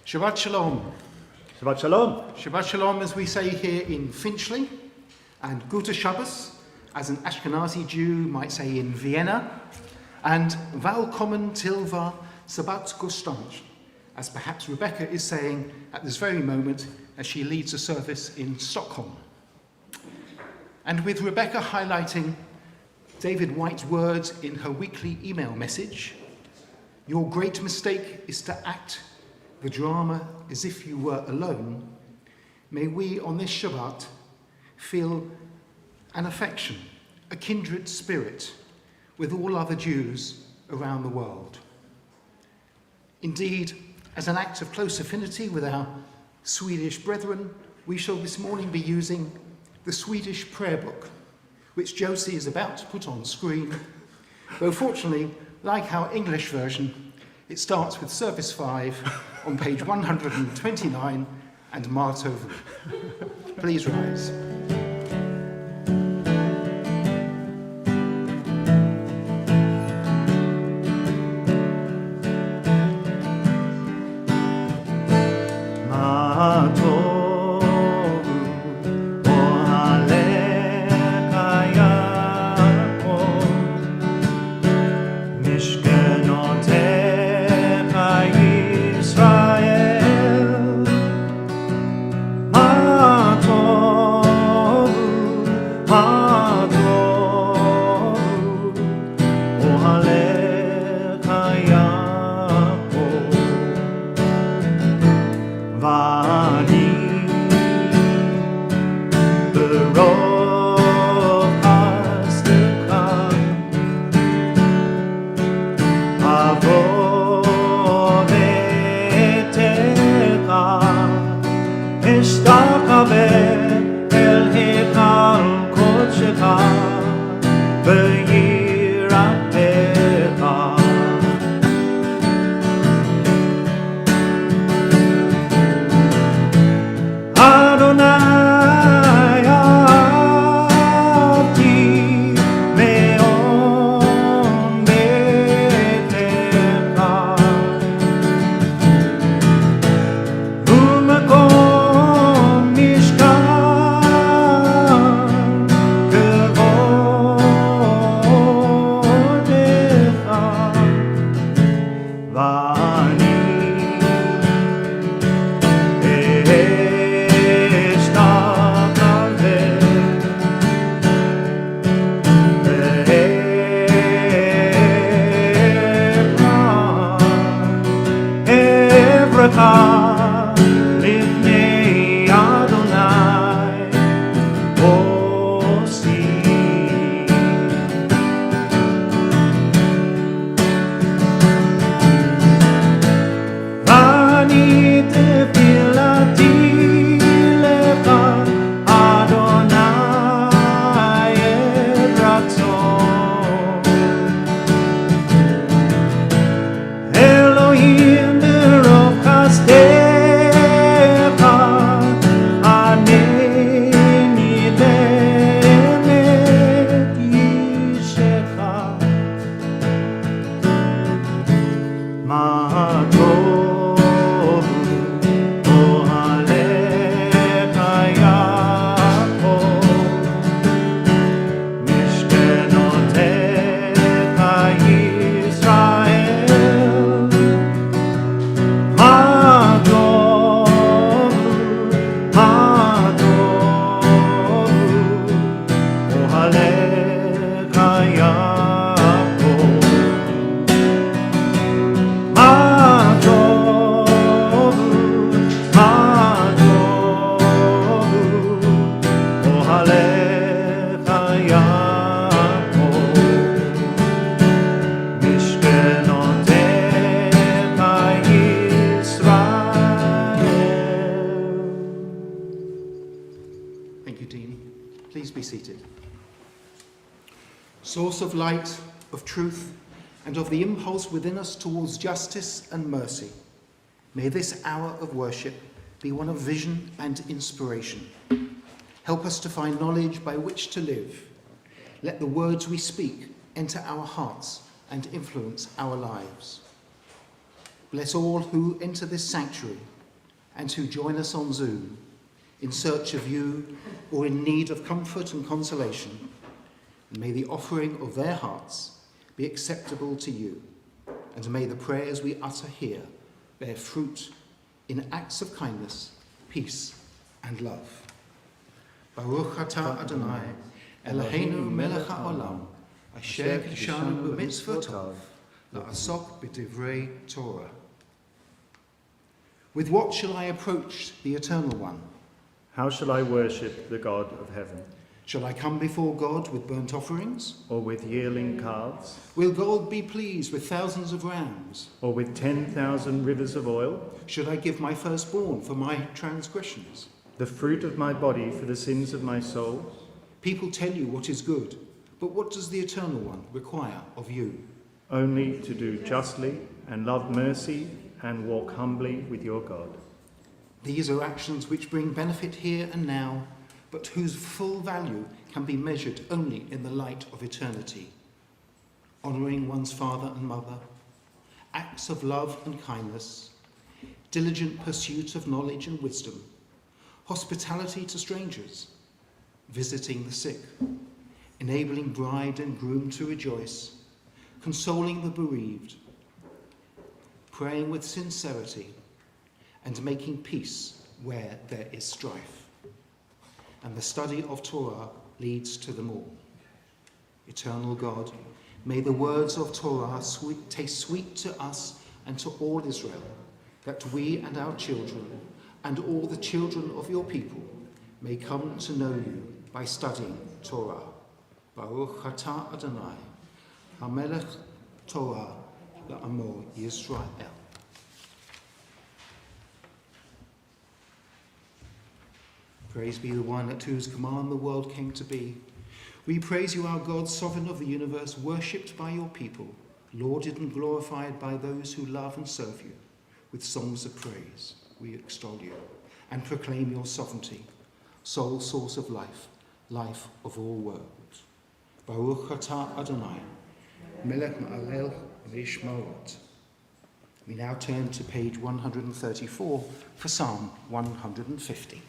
Shabbat Shalom. Shabbat Shalom. Shabbat Shalom, as we say here in Finchley, and Gute Shabbos, as an Ashkenazi Jew might say in Vienna, and Willkommen till Shabbat Gostanj, as perhaps Rebecca is saying at this very moment as she leads a service in Stockholm. And with Rebecca highlighting David White's words in her weekly email message, your great mistake is to act the drama as if you were alone. May we on this Shabbat feel an affection, a kindred spirit with all other Jews around the world. Indeed, as an act of close affinity with our Swedish brethren, we shall this morning be using the Swedish prayer book, which Josie is about to put on screen, though fortunately, like our English version, it starts with Service 5 on page 129 and marked over. Please rise. Source of light, of truth, and of the impulse within us towards justice and mercy, may this hour of worship be one of vision and inspiration. Help us to find knowledge by which to live. Let the words we speak enter our hearts and influence our lives. Bless all who enter this sanctuary and who join us on Zoom in search of you or in need of comfort and consolation. And may the offering of their hearts be acceptable to you, and may the prayers we utter here bear fruit in acts of kindness, peace and love. Baruch atah Adonai, Eloheinu melech haolam, asher kidshanu b'mitzvotov, la'asok b'divrei Torah. With what shall I approach the Eternal One? How shall I worship the God of heaven? Shall I come before God with burnt offerings? Or with yearling calves? Will God be pleased with thousands of rams? Or with 10,000 rivers of oil? Should I give my firstborn for my transgressions? The fruit of my body for the sins of my soul? People tell you what is good, but what does the Eternal One require of you? Only to do justly and love mercy and walk humbly with your God. These are actions which bring benefit here and now, but whose full value can be measured only in the light of eternity. Honouring one's father and mother, acts of love and kindness, diligent pursuit of knowledge and wisdom, hospitality to strangers, visiting the sick, enabling bride and groom to rejoice, consoling the bereaved, praying with sincerity, and making peace where there is strife. And the study of Torah leads to them all. Eternal God, may the words of Torah taste sweet to us and to all Israel, that we and our children and all the children of your people may come to know you by studying Torah. Baruch atah Adonai, HaMelech Torah la'amo Yisrael. Praise be the one at whose command the world came to be. We praise you, our God, sovereign of the universe, worshipped by your people, lauded and glorified by those who love and serve you. With songs of praise, we extol you and proclaim your sovereignty, sole source of life, life of all worlds. Baruch atah Adonai, melech ma'alel v'ishmarot. We now turn to page 134 for Psalm 150.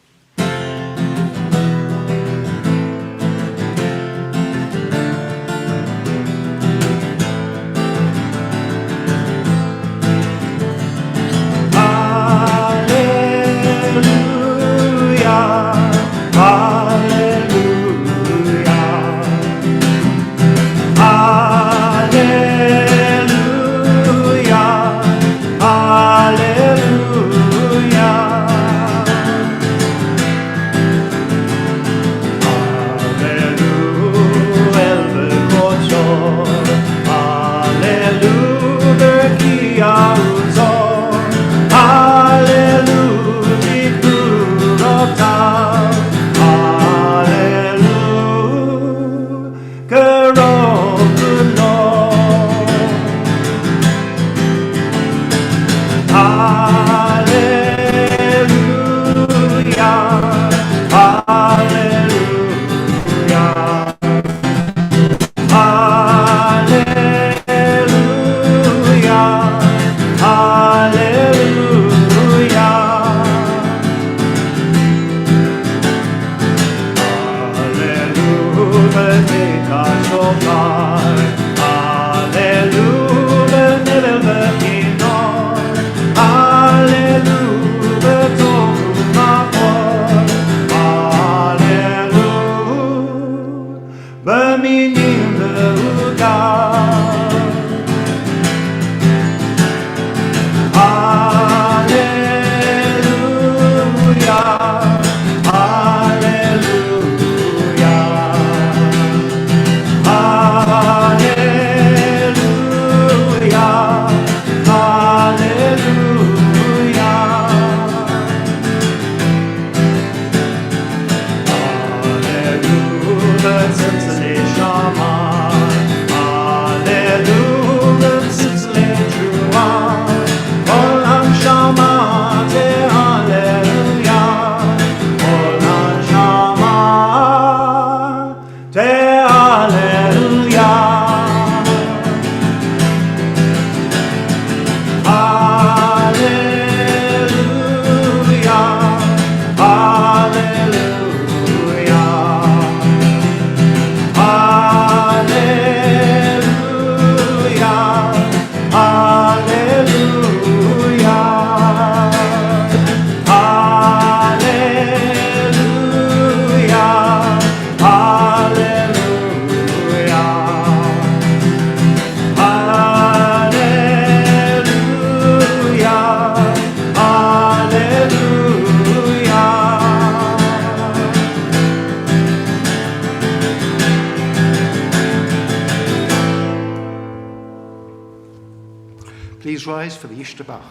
rise for the Ishtabach.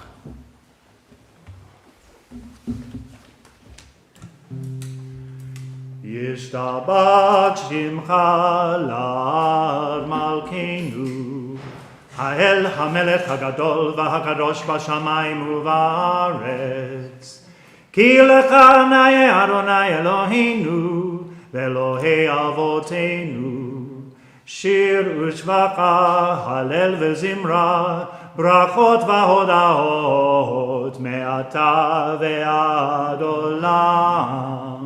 Yishtabach Shimcha La'ad Malkeinu Ha'el HaMelech HaGadol VaHaKadosh B'Shamayim U'Va'aretz Ki Lecha Na'eh Adonai Eloheinu Ve'Elohei Avotenu Shir U'Shvacha Halel Ve'Zimra Brachot VaHodaot Me'ata Ve'ad Olam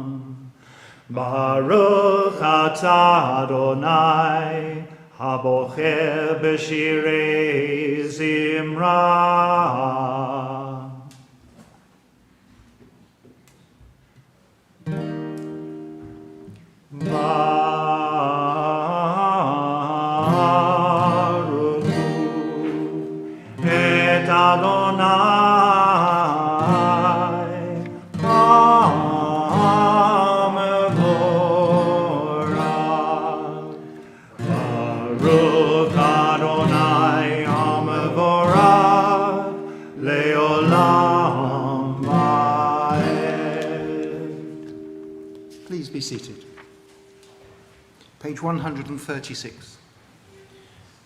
Baruch atah Adonai, habocher b'shirei zimra. Baruch hu et Adonai. Please be seated. Page 136.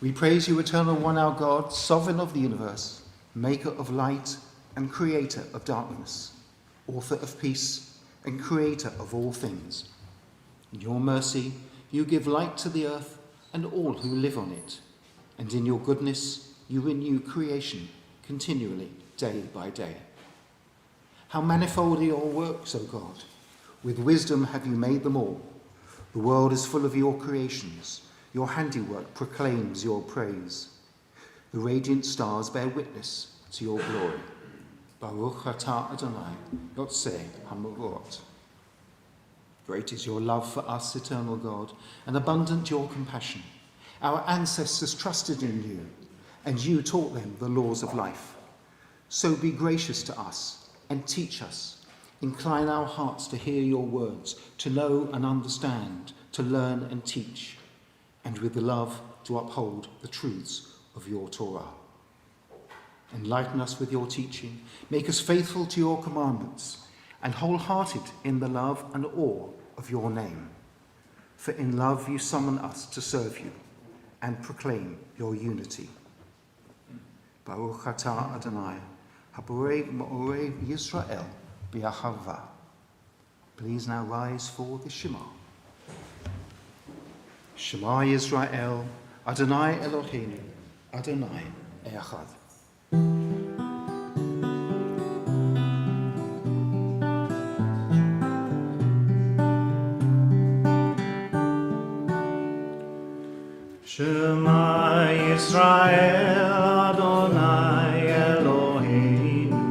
We praise you, eternal one, our God, sovereign of the universe, maker of light and creator of darkness, author of peace and creator of all things. In your mercy, you give light to the earth and all who live on it, and in your goodness, you renew creation continually, day by day. How manifold are your works, O God! With wisdom have you made them all. The world is full of your creations. Your handiwork proclaims your praise. The radiant stars bear witness to your glory. Baruch atah Adonai, Yotzei Hamavot. Great is your love for us, eternal God, and abundant your compassion. Our ancestors trusted in you, and you taught them the laws of life. So be gracious to us and teach us. Incline our hearts to hear your words, to know and understand, to learn and teach, and with the love to uphold the truths of your Torah. Enlighten us with your teaching, make us faithful to your commandments, and wholehearted in the love and awe of your name. For in love you summon us to serve you and proclaim your unity. Baruch atah Adonai, haborei ma'orei Yisrael b'ahava. Please now rise for the Shema. Shema Yisrael, Adonai Eloheinu, Adonai Echad. Shema Yisrael, Adonai Eloheinu,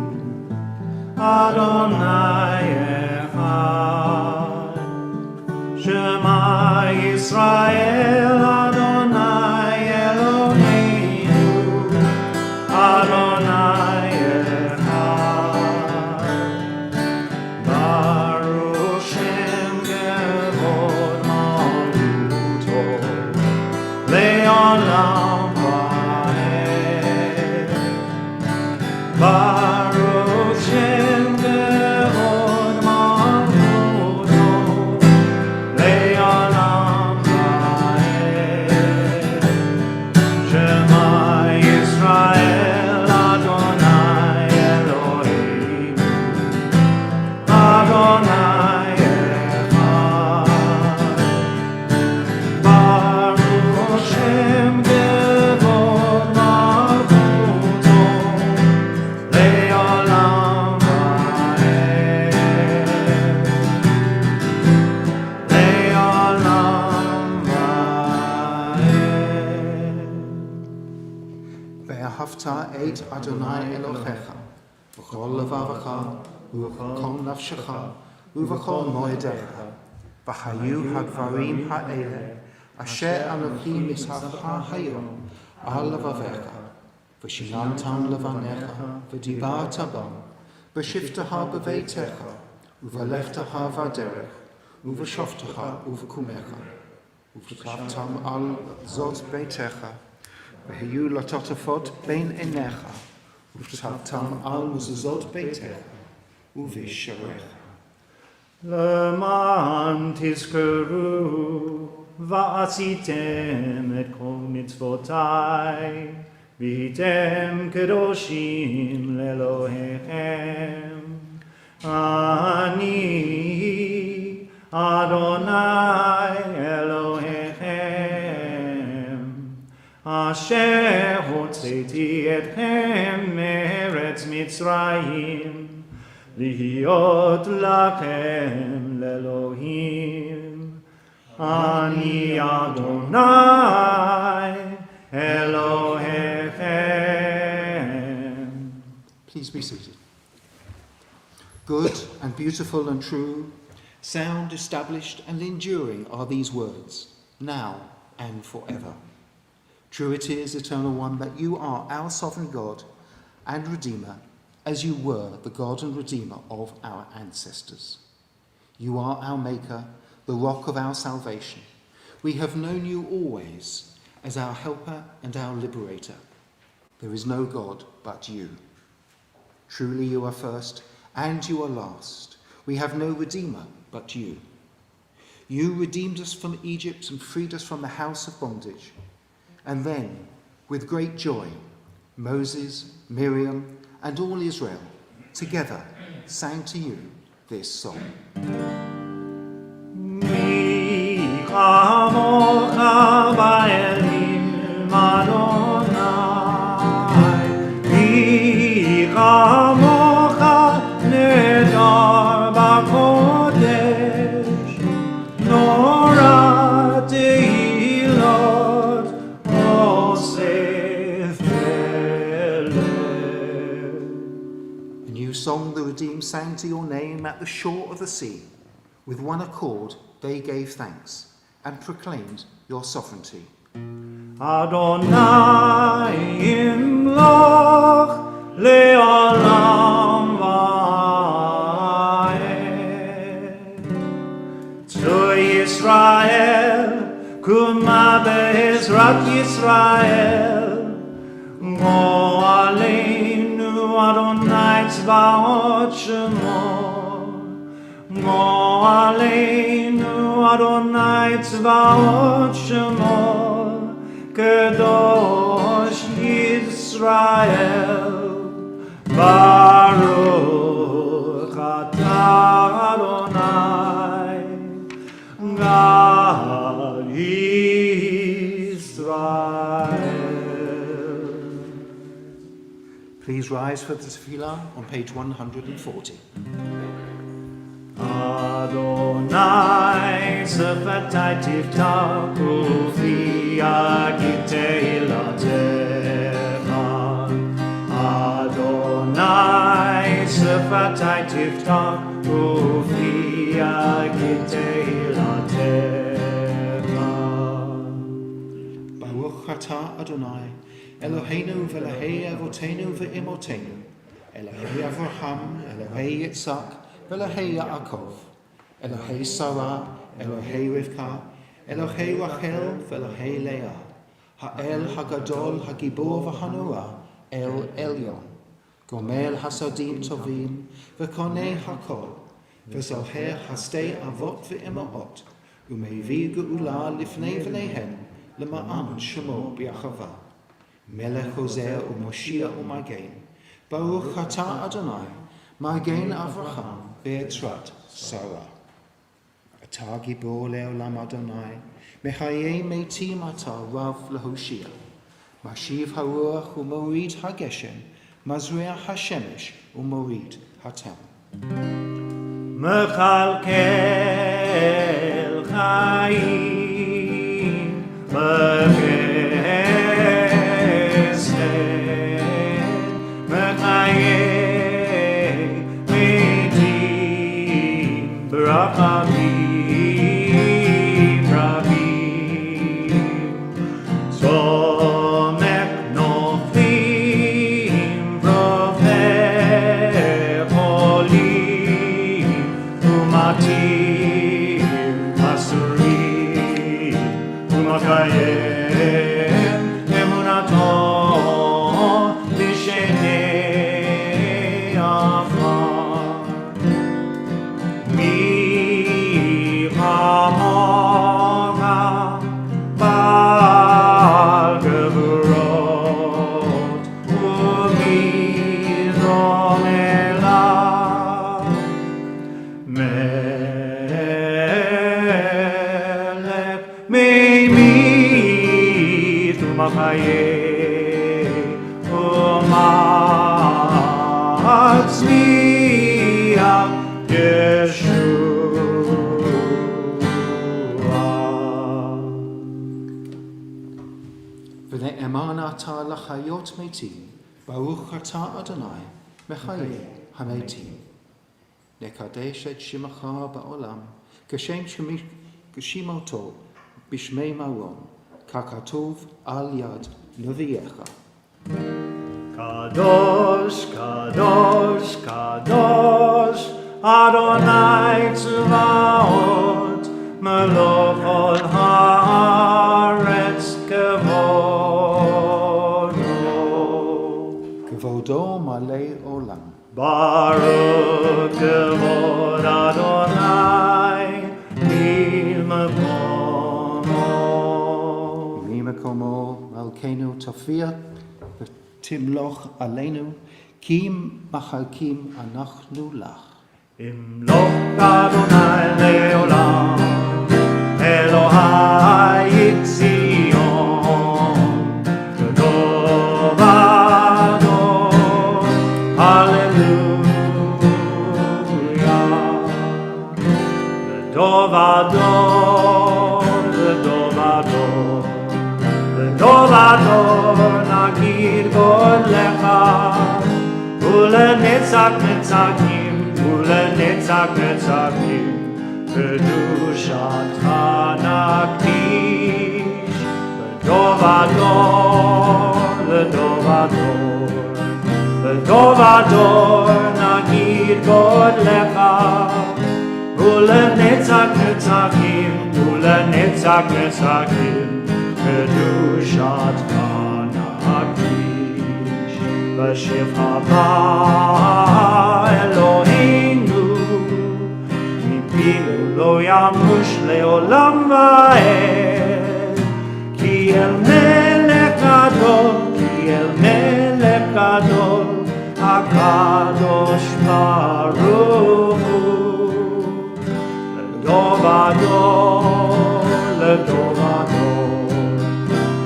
Adonai Echad. Shema Yisrael, Adonai Eloheinu, Adonai Echad. Baruch Shem Kevod Malchuto, Le'olam va'ed. Baruch Shem Kevod Malchuto, Le'olam va'ed. Shema Yisrael, Adonai Eloheinu, Adonai Echad. Baruch Shem Kevod Malchuto, Le'olam va'ed. Le'olam va'ed. Ve'ahavta et Adonai Elohecha, v'chol levavecha, u'v'chol nafshecha, u'v'chol moedecha, v'hayu hadvarim ha'ele, asher anochi mitzavcha hayom, al levavecha, v'shinantam levanecha, v'dibarta bam, v'shiftecha b'veitecha, u'v'leftecha v'aderech, u'v'shoftecha u'v'kumecha, u'v'kavtam al zot beitecha, v'hiyu latotafot bein enecha, וכתבתם על מזוזות ביתך ובשעריך. למען תזכרו ועשיתם את כל מצוותיי, והייתם קדושים לאלוהיכם. אני אדוני אלוהיכם, אשר הוצאתי אתכם מארץ מצרים, להיות לכם לאלוהים. אני אדוני אלוהיכם. Please be seated. Good and beautiful and true, sound, established and enduring are these words, now and forever. True it is, Eternal One, that you are our sovereign God and Redeemer, as you were the God and Redeemer of our ancestors. You are our Maker, the rock of our salvation. We have known you always as our helper and our liberator. There is no God but you. Truly you are first and you are last. We have no Redeemer but you. You redeemed us from Egypt and freed us from the house of bondage. And then, with great joy, Moses, Miriam, and all Israel together sang to you this song. Mi chamocha ba'elim Adonai, mi chamocha nedar b'kodesh, nora tehilot osef peleh. A new song the redeemed sang to your name at the shore of the sea. With one accord they gave thanks and proclaimed your sovereignty. Adonai imloch le'olam va'ed. To Yisrael kuma be'ezrat Yisrael, go aleinu Adonai tzvaot shemo. Go aleinu Adonai tzvaot shemo, Kadosh Yisrael, Baruch atah Adonai, God Yisrael. Please rise for the tefillah on page 140. Adonai sefatai tiftach ufi agit tehilatecha. Adonai sefatai tiftach ufi agit tehilatecha. Baruch atah Adonai, Eloheinu v'Elahei Avotenu v'Imotenu, Elohei Avraham, Elohei Yitzhak, Elohei Yaakov, Elohei Sarah, Elohei Rivka, Elohei Rachel, Elohei Leah, Ha'el Hagadol, Hagibor v'Hanura, El Elyon, Gomel Hasadim Tovim, V'Konei Hakol, V'Zoher Hastei Avot v'Imaot, Umevi Geula Lifnei V'Nehem, Lema'an Shemo B'Yachava, Melech Hosea U'Moshia U'Magen, Baruch atah Adonai, Magen Avraham, Ve'etzrat Sarah. Atah Gibor Le'olam Adonai, Mechayei Meitim atah Rav Lehoshia, Mashiv Haruach U'Morid HaGeshem, Mazriach HaShemesh U'Morid HaTem. Mechalkel Chaim, Mechesed, Mechayei Medim, B'Rachamim Rabim, Zomek Noflim, Rofeh Cholim, Umatim Asurim, Umakayem Emunato Lishenei ומצליח ישוע. ונאמן אתה לחיות מתים, ברוך אתה אדוני, מחיי המתים. נקדש את שמך בעולם, כשם ששימרתו בשמי מרום, ככתוב על יד נביאך. קדוש, קדוש, קדוש, אדוני צבאות, מלוך כל הארץ כבודו. כבודו מלא עולם. ברוך כבוד אדוני ממקומו. ממקומו מלכנו תופיע ותמלוך עלינו, כי מחלקים אנחנו לך. ימלוך אדוני לעולם, אלוהי ציון, גדול אדון, הללויה. גדול אדון, גדול אדון, גדול אדון, נגיד גודלך, ולנצח נצחים, ולנצח נצחים, קדושתך נקדיש. לדוב אדון, לדוב אדון, לדוב אדון, נגיד גודלך, ולנצח נצחים, ולנצח נצחים, קדושתך נקדיש. בשבחה אלוהינו, מפינו לא ימוש לעולם ועד, כי אל מלך גדול, כי אל מלך גדול, הקדוש ברוך הוא. לדוב אדון, לדוב אדון,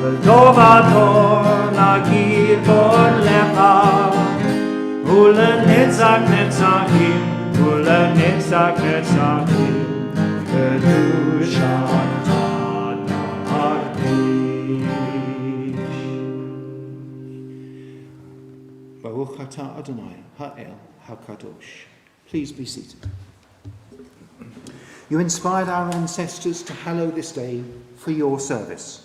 לדוב אדון, נגיד גודלך, ולנצח נצחים, ולנצח נצחים, קדושתך נקדיש. Baruch atah Adonai Ha'el HaKadosh. Please be seated. You inspired our ancestors to hallow this day for your service.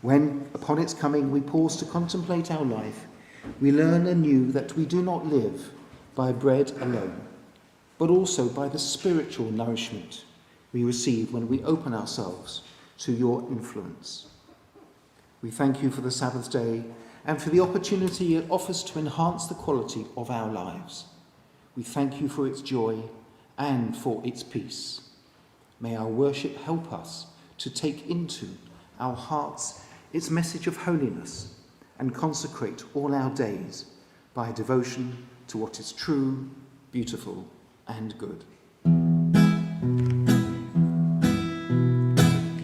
When, upon its coming, we pause to contemplate our life, we learn anew that we do not live by bread alone, but also by the spiritual nourishment we receive when we open ourselves to your influence. We thank you for the Sabbath day and for the opportunity it offers to enhance the quality of our lives. We thank you for its joy and for its peace. May our worship help us to take into our hearts its message of holiness and consecrate all our days by devotion to what is true, beautiful, and good.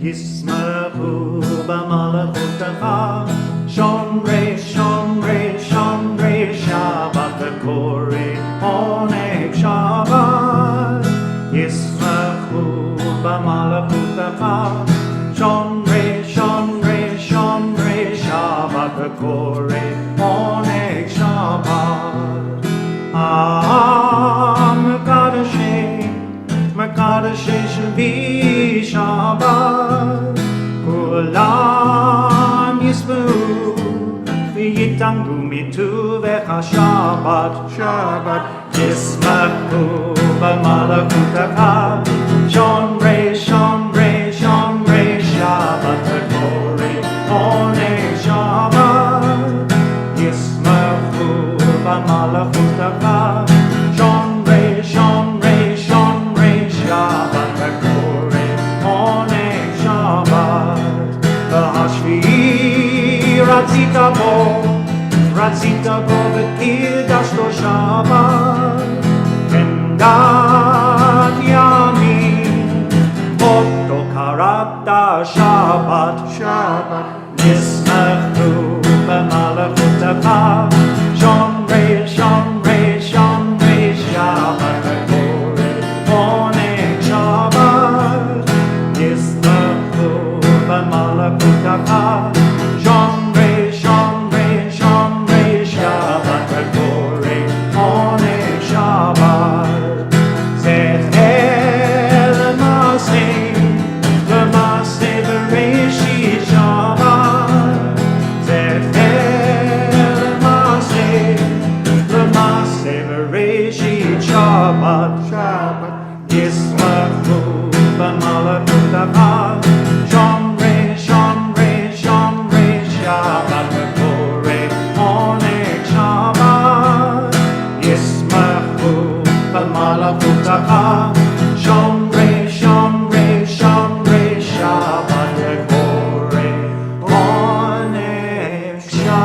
ישמחו במלכותך, שומרי שומרי שומרי שבת וקורא עונג שבת. ישמחו במלכותך, שומרי שומרי שומרי שבת וקורא עונג שבת. מקדשי שבי שבת, כולם ישמעו ויתענגו מטובך שבת. שבת ישמחו במלכותך, שומרי שומרי שומרי שבת וקורא עונג שבת. ישמחו במלכותך, שומרי שומרי שומרי שבת וקורא עונג שבת. והשביעי רצית בו וקידשתו שבת. כן דת ימים אותו קראת שבת. שבת ישמחו ישמחו במלכותך, שומרי שומרי שומרי שבת וקורא עונג שבת. ישמחו במלכותך, שומרי שומרי שומרי שבת וקורא עונג שבת.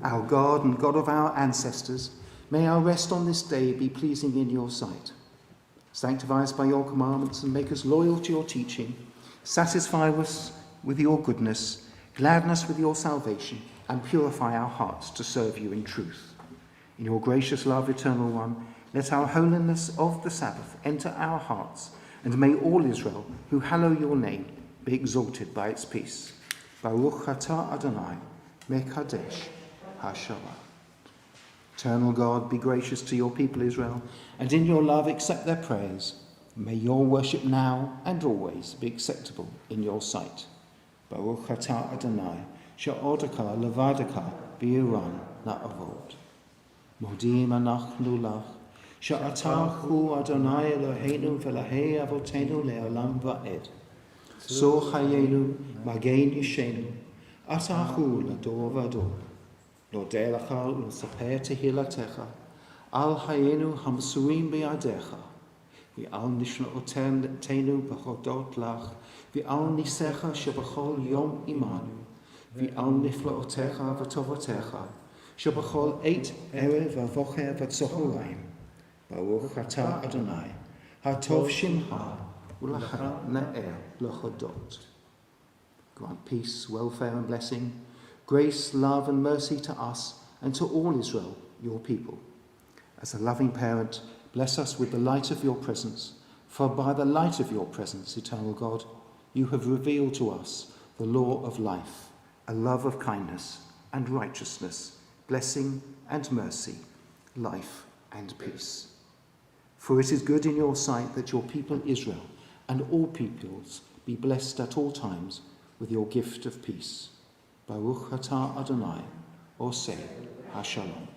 Our God and God of our ancestors, may our rest on this day be pleasing in your sight. Sanctify us by your commandments and make us loyal to your teaching. Satisfy us with your goodness, gladden us with your salvation, and purify our hearts to serve you in truth. In your gracious love, Eternal One, let our holiness of the Sabbath enter our hearts, and may all Israel who hallow your name be exalted by its peace. Baruch atah Adonai, mekadesh ha-Shabbat. Eternal God, be gracious to your people Israel, and in your love accept their prayers. May your worship now and always be acceptable in your sight. Baruch atah Adonai, she'odaka levadaka b'iran na'avod. Modim anachnu lach, she'atah hu Adonai Eloheinu v'elahei avotenu le'olam va'ed. So chayenu magen yishenu, atah hu l'dor v'ador. נודה לך ולספר תהילתך, על חיינו המסורים בידיך, ועל נשמותינו בהודות לך, ועל ניסיך שבכל יום עמנו, ועל נפלאותיך וטובותיך, שבכל עת ערב ובוקר וצהריים. ברוך אתה אדוני, הטוב שמך, ולך נאה להודות. Grant peace, welfare and blessing, grace, love and mercy to us and to all Israel, your people. As a loving parent, bless us with the light of your presence, for by the light of your presence, eternal God, you have revealed to us the law of life, a love of kindness and righteousness, blessing and mercy, life and peace. For it is good in your sight that your people Israel and all peoples be blessed at all times with your gift of peace. Baruch atah Adonai, oseh ha-Shalom.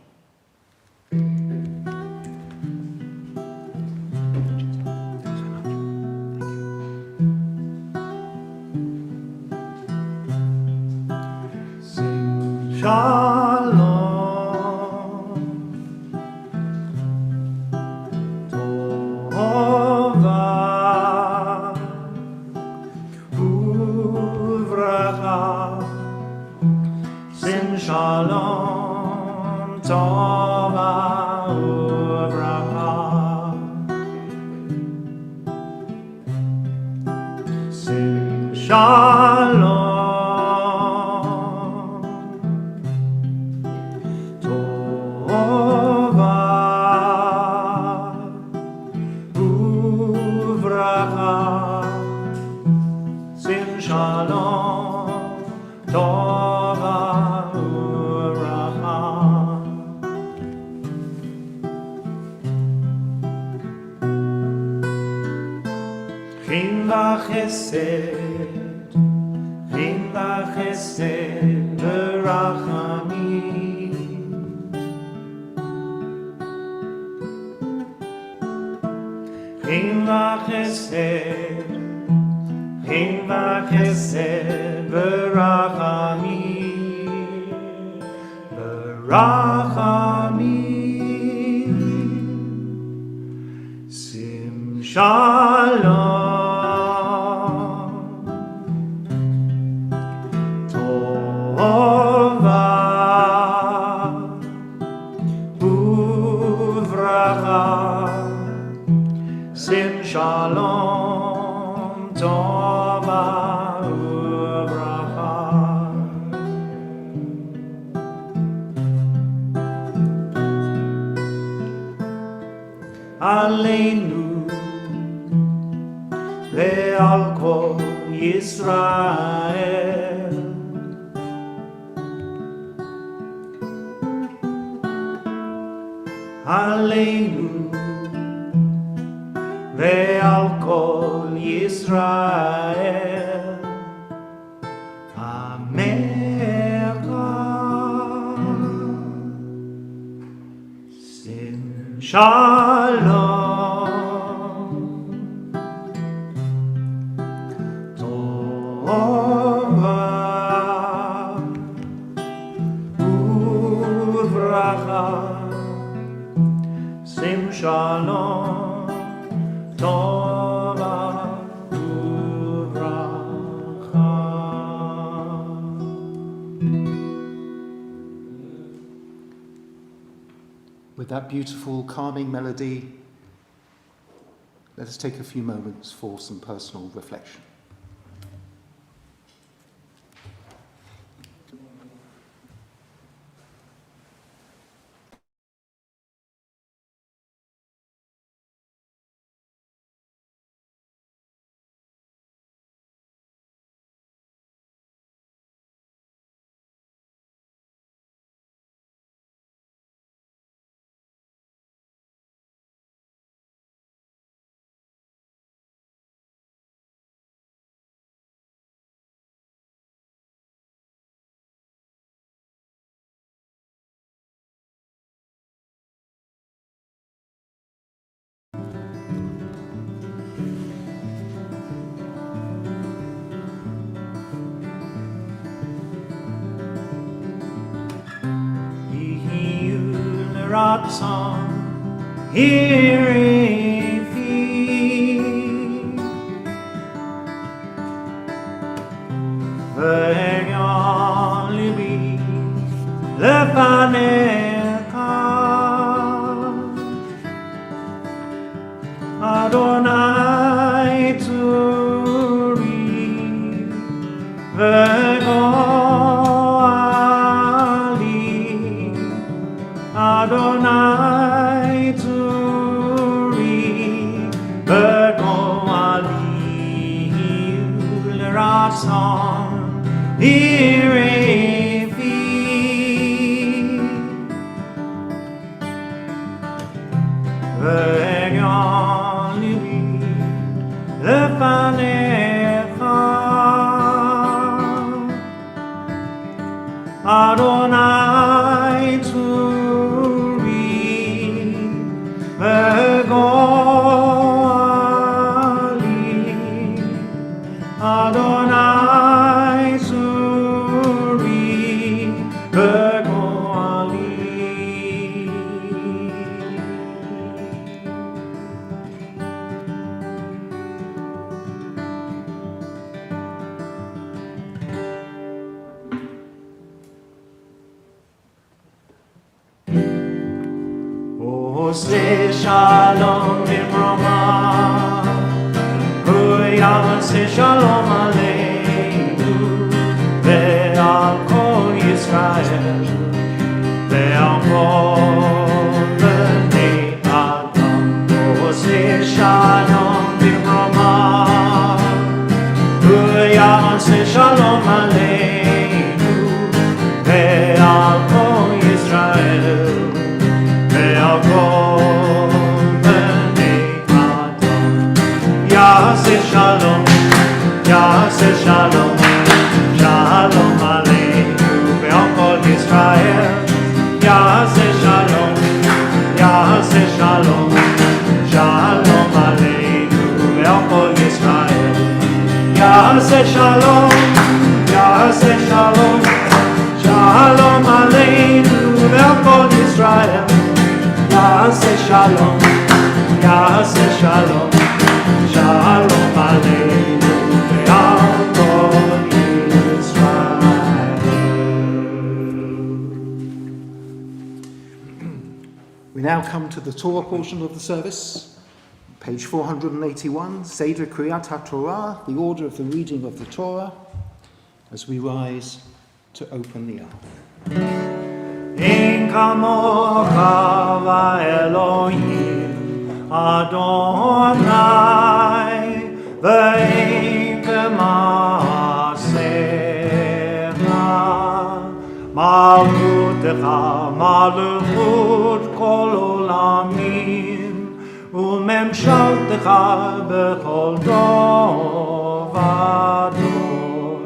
Sing Shalom, Tova, Uvracha. Sing Shalom, Tova, Uvracha. Sing Shalom, Tova, Uvracha. Sing Shalom, Tova, Chin v'chesed, chin v'chesed v'rachamim. Chin v'chesed, chin v'chesed v'rachamim. V'rachamim. Sim Shalom. Sim Shalom, Tova, Uvracha. Aleinu ve'al kol Yisrael. Aleinu ve'al kol Yisrael, Amecha. Shalom. Tova uvracha. Sim shalom. Tova uvracha. With that beautiful, calming melody, let us take a few moments for some personal reflection. Ratzon, hearing thee, ve'yon libi lefanecha, Adonai turi ve'goali, Adonai turi ve'goali l'ratzon irefi ve'yon libi lefanecha, Adonai turi ve'goali, Adonai turi ve'goali. Ose shalom bimroma, Ose shalom aleinu, ve'al kol Yisrael, ve'al kol bnei Adam. Ose shalom bimroma, Ose shalom aleinu, ve'al kol Yisrael, ve'al kol bnei Adam. Yaseh shalom, Yaseh shalom, shalom aleinu ve'al kol Yisrael. Yaseh shalom, Yaseh shalom, shalom aleinu ve'al kol Yisrael. Yaseh shalom, Yaseh shalom, shalom aleinu ve'al kol Yisrael. Yaseh shalom, Yaseh shalom, shalom aleinu ve'al kol Yisrael. We now come to the Torah portion of the service. Page 481, Seder Kriyat HaTorah, the order of the reading of the Torah, as we rise to open the hour. Ein kamocha va'Elohim Adonai, ve'ein k'ma'asecha, malchutecha malchut kol olamim, u'memshaltecha b'chol dor v'dor.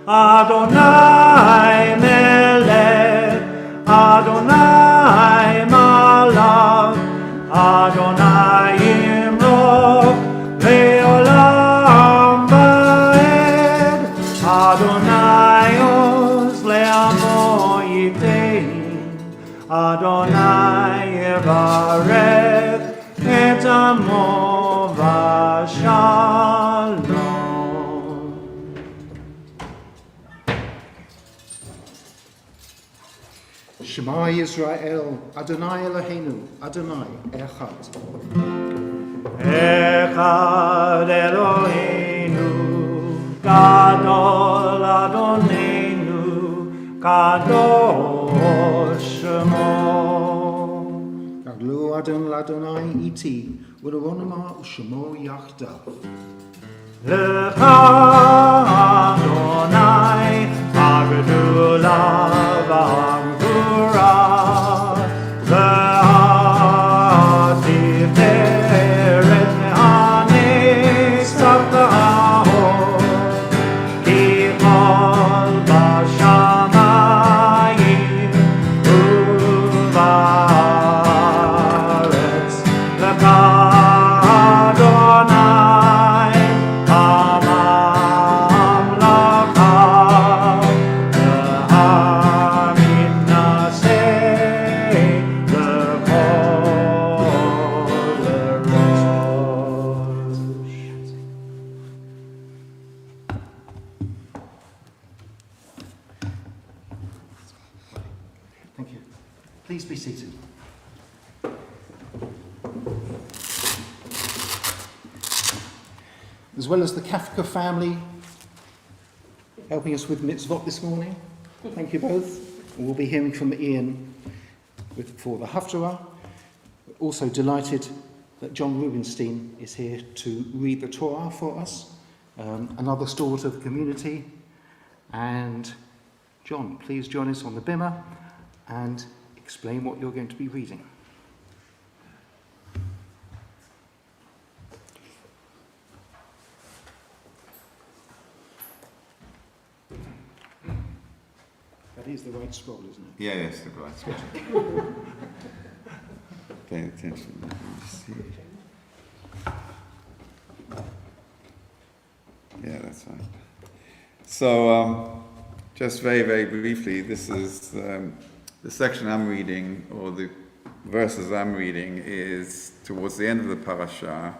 Adonai melech, Adonai malach, Adonai Yevarech et Amo Vashalom. Shema Yisrael, Adonai Eloheinu, Adonai Echad. Echad Eloheinu, Gadol Adonenu, Kadosh Shemo. Gaglu Adon Ladonai iti, U'Ronama U'Shemo Yachdav. Lecha Adonai, Agdula v'Agvura, v'Hatiferet v'Hanetzach v'Hahor, Ki kol b'shamayim u'ba'aretz, Lecha Adonai, Hamamlaka, v'Hamitnaseh l'kol rosh. Thank you. Please be seated. As well as the Kafka family helping us with mitzvot this morning. Thank you both. And we'll be hearing from Ian for the Haftarah. Also delighted that John Rubinstein is here to read the Torah for us, another stalwart of the community. And John, please join us on the bimah and explain what you're going to be reading. That is the right scroll, isn't it? Yeah, yes, the right spot. Pay attention. Let me see. Yeah, that's right. So, just very, very briefly, this is the section I'm reading, or the verses I'm reading, is towards the end of the parasha.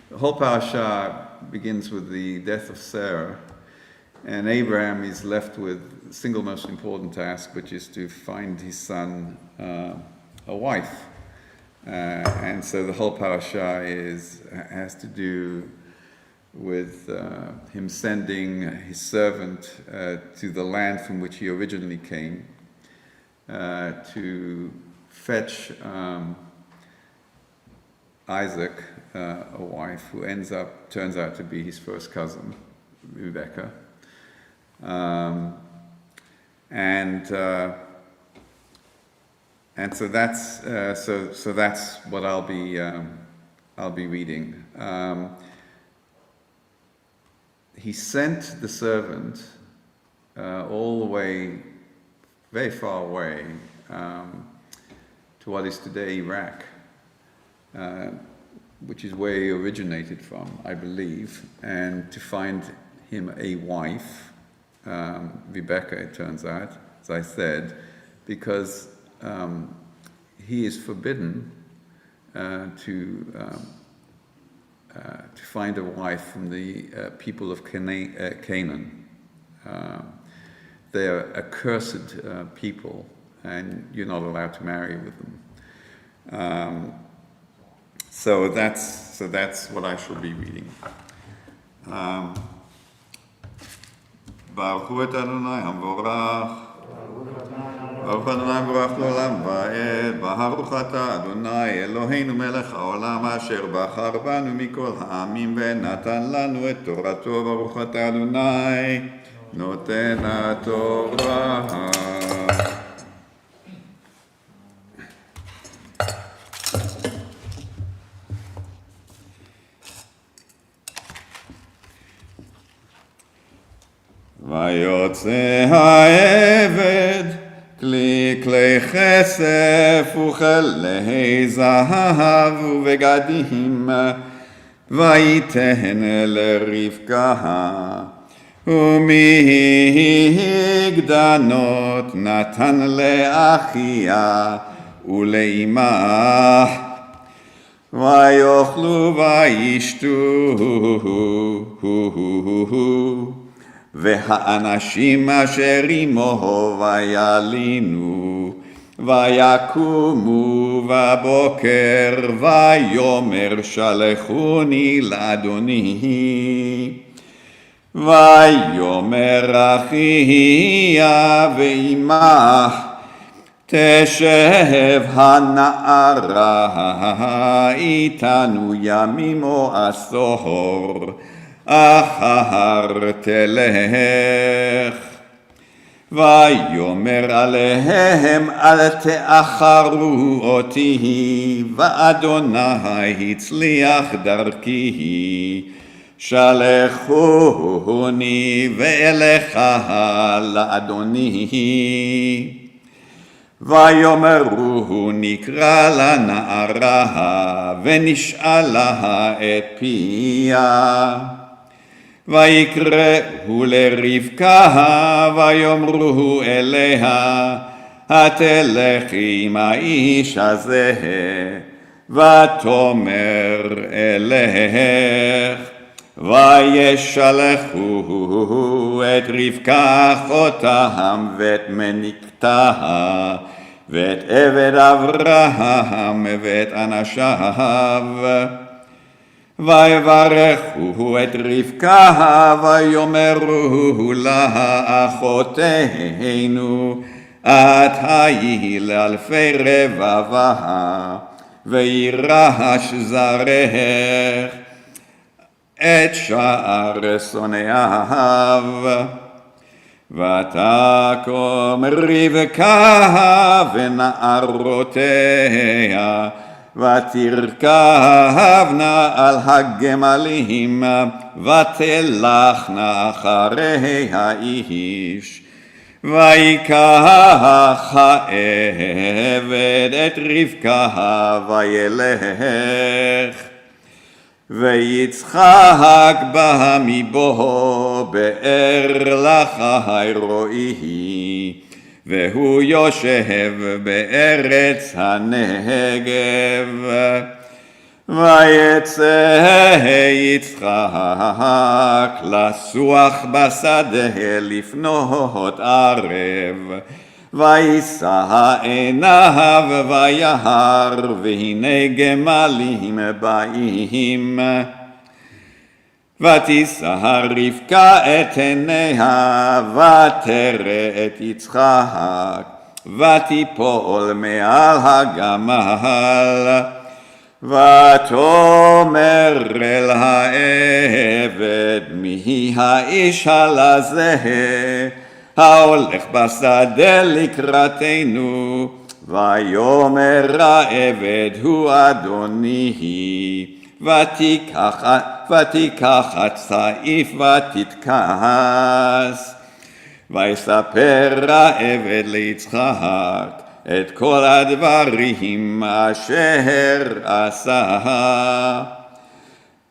The whole parasha begins with the death of Sarah, and Abraham is left with the single most important task, which is to find his son a wife. And so the whole parasha has to do with him sending his servant to the land from which he originally came to fetch Isaac a wife who turns out to be his first cousin, Rebecca. And so that's what I'll be reading. He sent the servant all the way, very far away, to what is today Iraq, which is where he originated from, I believe, and to find him a wife, Rebecca, it turns out, as I said, because he is forbidden to find a wife from the people of Canaan. They are accursed people, and you're not allowed to marry with them. So that's what I shall be reading. Baruch et Adonai Hamvorach. Baruch Adonai Borach L'olam Va'ed. Baruch Ata Adonai Eloheinu Melech HaOlam Asher Bachar Banu Mikol Ha'amim Ve'natan Lanu et Torato. Baruch Ata Adonai Noten HaTorah. ויוצא העבד כלי כסף וכלי זהב ובגדים, וייתן לרבקה, ומגדנות נתן לאחיה ולאמה, ויאכלו וישתו, והאנשים אשר עמו וילינו, ויקומו בבוקר, ויאמר שלחוני לאדוני. ויאמר אחיה ואמה, תשב הנערה איתנו ימים או עשור, אחר תלך. ויאמר עליהם אל תאחרו אותי, ואדוני הצליח דרכי, שלחוני ואלך לאדוני. ויאמרו נקרא לנערה ונשאלה את פיה. ויקראו לרבקה ויאמרו אליה, התלכי עם האיש הזה, ותאמר אלך. וישלחו את רבקה אחותם ואת מניקתה ואת עבד אברהם ואת אנשיו. ויברכו את רבקה ויאמרו לה, אחותנו, את היי לאלפי רבבה, וירש זרעך את שאר שונאיו. ותקום רבקה ונערותיה, ותרכבנה על הגמלים, ותלכנה אחרי האיש. ויקח העבד את רבקה וילך. ויצחק בה מבוא באר לחי רואי, והוא יושב בארץ הנגב. ויצא יצחק לסוח בשדה לפנות ערב, וישא עיניו וירא, והנה גמלים באים. ותישא רבקה את עיניה, ותרא את יצחק, ותיפול מעל הגמל. ותאמר אל העבד, מי האיש הלזה ההולך בשדה לקראתנו? ויאמר העבד, הוא אדוני. ותיקח הצעיף ותתכס. ויספר העבד ליצחק את כל הדברים אשר עשה.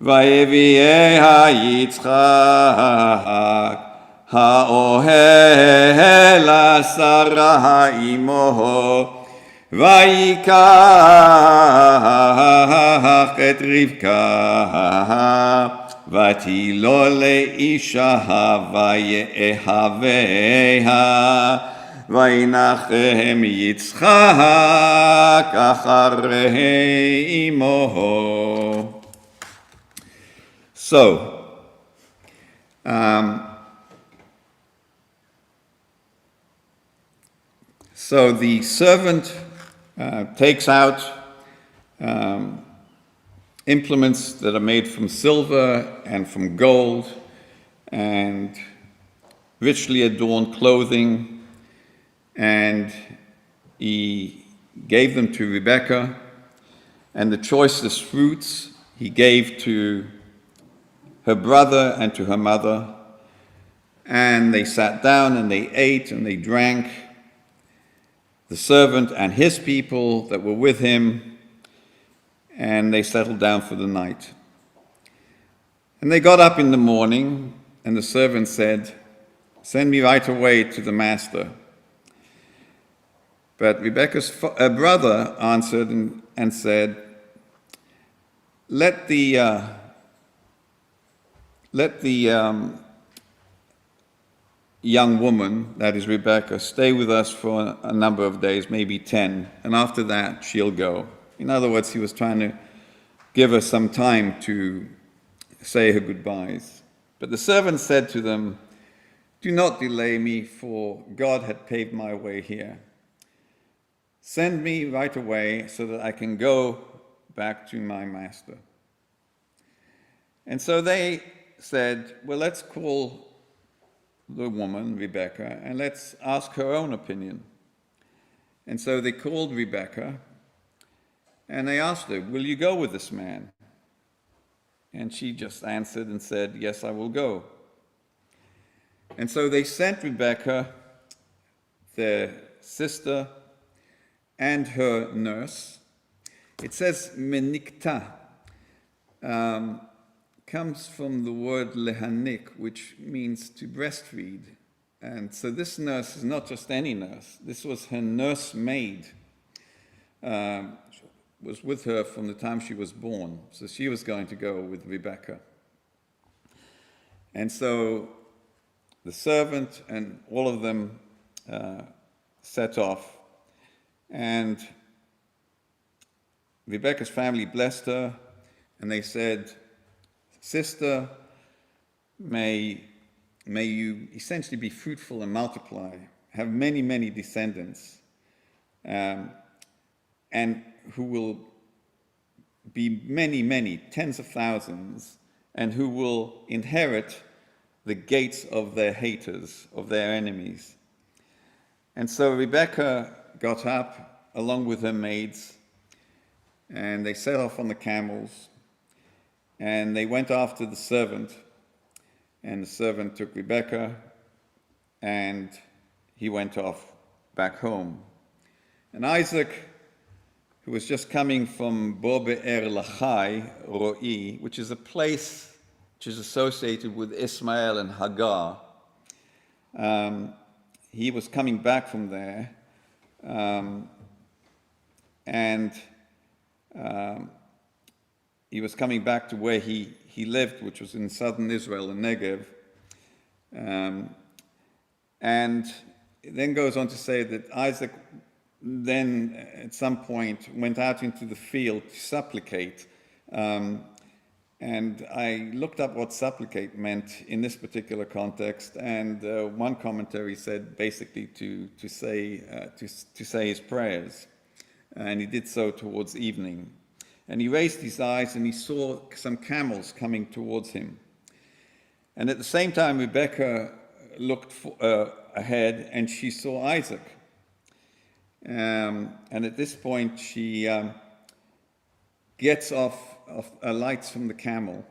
ויביאה יצחק האוהל לשרה אמו, ויקח את רבקה, ותילו לאישה ויאהביה. וינחם יצחק אחרי אמו. So, so the servant takes out implements that are made from silver and from gold and richly adorned clothing, and he gave them to Rebekah, and the choicest fruits he gave to her brother and to her mother. And they sat down and they ate and they drank, the servant and his people that were with him, and they settled down for the night. And they got up in the morning and the servant said, "Send me right away to the master." But Rebekah's brother answered and said, Let the young woman, that is Rebekah, stay with us for a number of days, maybe 10, and after that she'll go." In other words, he was trying to give her some time to say her goodbyes. But the servant said to them, "Do not delay me, for God had paved my way here. Send me right away so that I can go back to my master." And so they said, "Well, let's call the woman, Rebekah, and let's ask her own opinion." And so they called Rebekah, and they asked her, "Will you go with this man?" And she just answered and said, "Yes, I will go." And so they sent Rebekah, their sister, and her nurse. It says menikta, comes from the word lehanik, which means to breastfeed. And so this nurse is not just any nurse. This was her nursemaid. Was with her from the time she was born. So she was going to go with Rebekah. And so the servant and all of them set off. And Rebekah's family blessed her, and they said, "Sister, may you essentially be fruitful and multiply, have many, many descendants, and who will be many, many, tens of thousands, and who will inherit the gates of their haters, of their enemies." And so Rebekah got up along with her maids, and they set off on the camels, and they went after the servant, and the servant took Rebekah, and he went off back home. And Isaac, who was just coming from Bo Be'er Lachai, Ro'i, which is a place which is associated with Ismael and Hagar, he was coming back from there, and he was coming back to where he lived, which was in southern Israel, in Negev. And it then goes on to say that Isaac then at some point went out into the field to supplicate. And I looked up what supplicate meant in this particular context, and one commentary said basically to say his prayers. And he did so towards evening. And he raised his eyes and he saw some camels coming towards him. And at the same time, Rebekah looked ahead and she saw Isaac. And at this point, she gets off alights from the camel,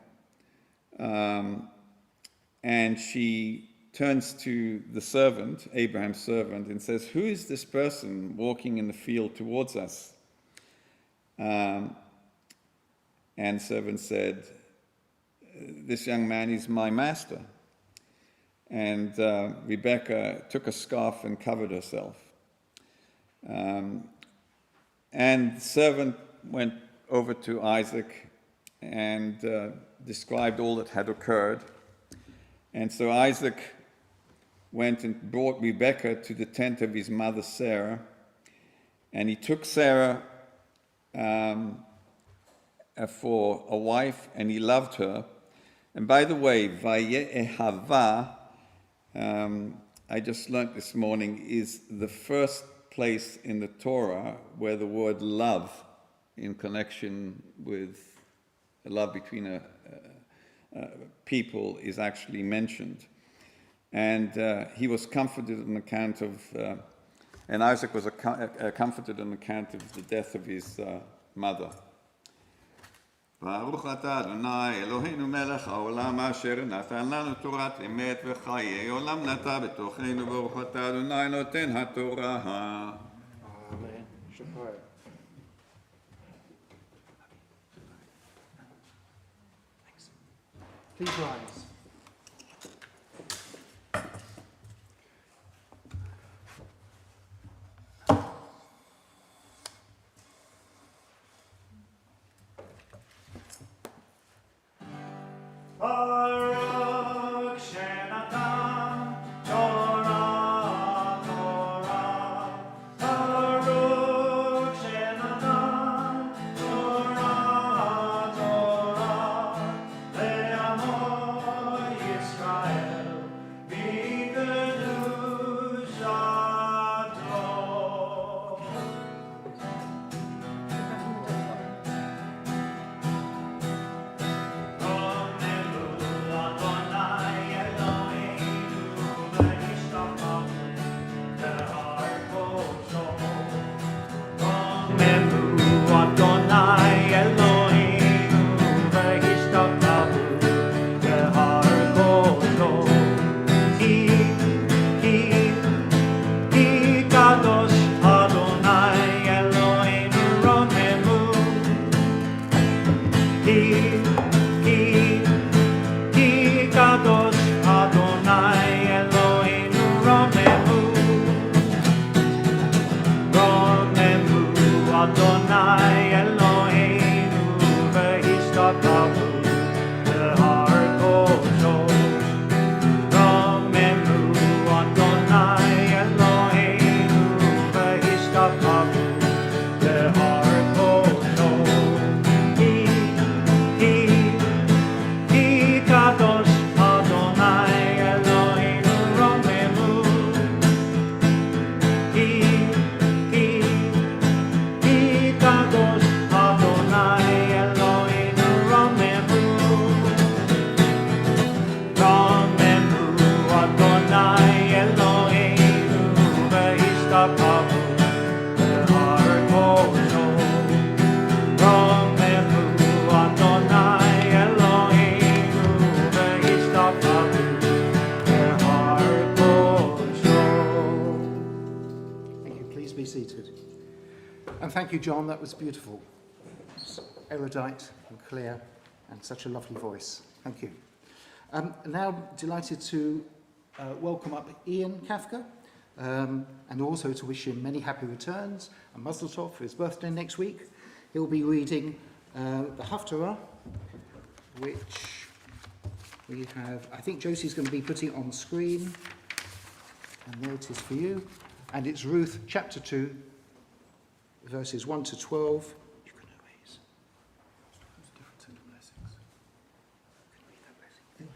and she turns to the servant, Abraham's servant, and says, "Who is this person walking in the field towards us?" And the servant said, "This young man is my master." And Rebekah took a scarf and covered herself. And the servant went over to Isaac and described all that had occurred. And so Isaac went and brought Rebekah to the tent of his mother Sarah, and he took Sarah for a wife, and he loved her. And by the way, Vaye'ehava, I just learnt this morning, is the first place in the Torah where the word love in connection with love between a people is actually mentioned. And he was comforted on account of, and Isaac was comforted on account of the death of his mother. ברוך אתה אדוני אלוהינו מלך העולם אשר נתן לנו תורת אמת וחיי עולם נטע בתוכנו ברוך אתה אדוני נותן התורה. Amen. Shabbat. Please rise. thank you, John. That was beautiful. Erudite and clear and such a lovely voice. Thank you. Now delighted to welcome up Ian Kafka and also to wish him many happy returns and Mazel Tov for his birthday next week. He'll be reading the Haftarah, which we have, I think Josie's going to be putting on screen. And there it is for you. And it's Ruth chapter 2, verses 1 to 12. You can erase. It's a different set of blessings. You can read that blessing.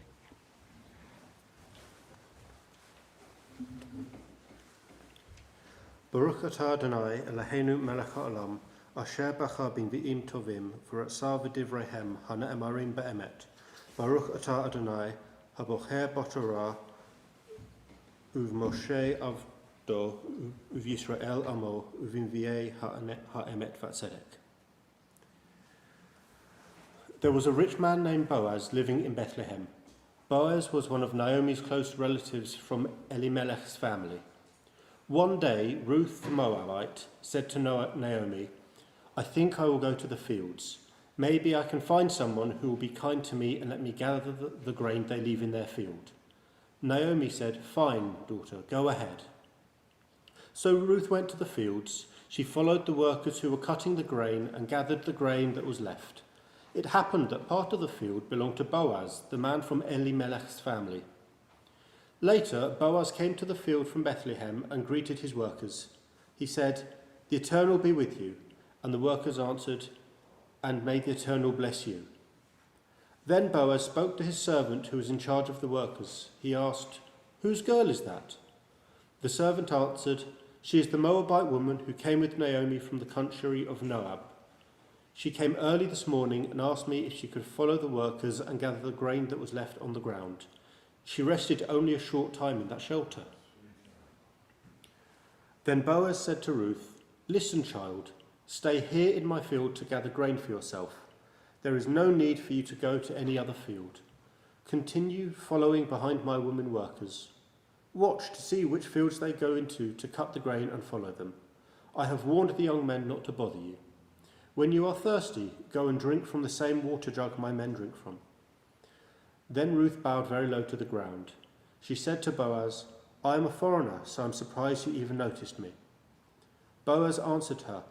Baruch atah Adonai Eloheinu melech ha'olam asher bacha b'nvi'im tovim v'ratzah v'divreihem ha'ne'emarim be'emet. Baruch atah Adonai habocher b'torah uv'Moshe avdo uv'Yisrael amo uv'invi'ei ha'emet v'tzedek. There was a rich man named Boaz living in Bethlehem. Boaz was one of Naomi's close relatives from Elimelech's family. One day, Ruth the Moabite said to Naomi, "I think I will go to the fields. Maybe I can find someone who will be kind to me and let me gather the grain they leave in their field." Naomi said, "Fine, daughter, go ahead." So Ruth went to the fields. She followed the workers who were cutting the grain and gathered the grain that was left. It happened that part of the field belonged to Boaz, the man from Elimelech's family. Later, Boaz came to the field from Bethlehem and greeted his workers. He said, "The Eternal be with you." And the workers answered, "And may the Eternal bless you." Then Boaz spoke to his servant who was in charge of the workers. He asked, "Whose girl is that?" The servant answered, "She is the Moabite woman who came with Naomi from the country of Moab. She came early this morning and asked me if she could follow the workers and gather the grain that was left on the ground. She rested only a short time in that shelter." Then Boaz said to Ruth, "Listen, child, stay here in my field to gather grain for yourself. There is no need for you to go to any other field. Continue following behind my women workers. Watch to see which fields they go into to cut the grain and follow them. I have warned the young men not to bother you. When you are thirsty, go and drink from the same water jug my men drink from." Then Ruth bowed very low to the ground. She said to Boaz, "I am a foreigner, so I'm surprised you even noticed me." Boaz answered her,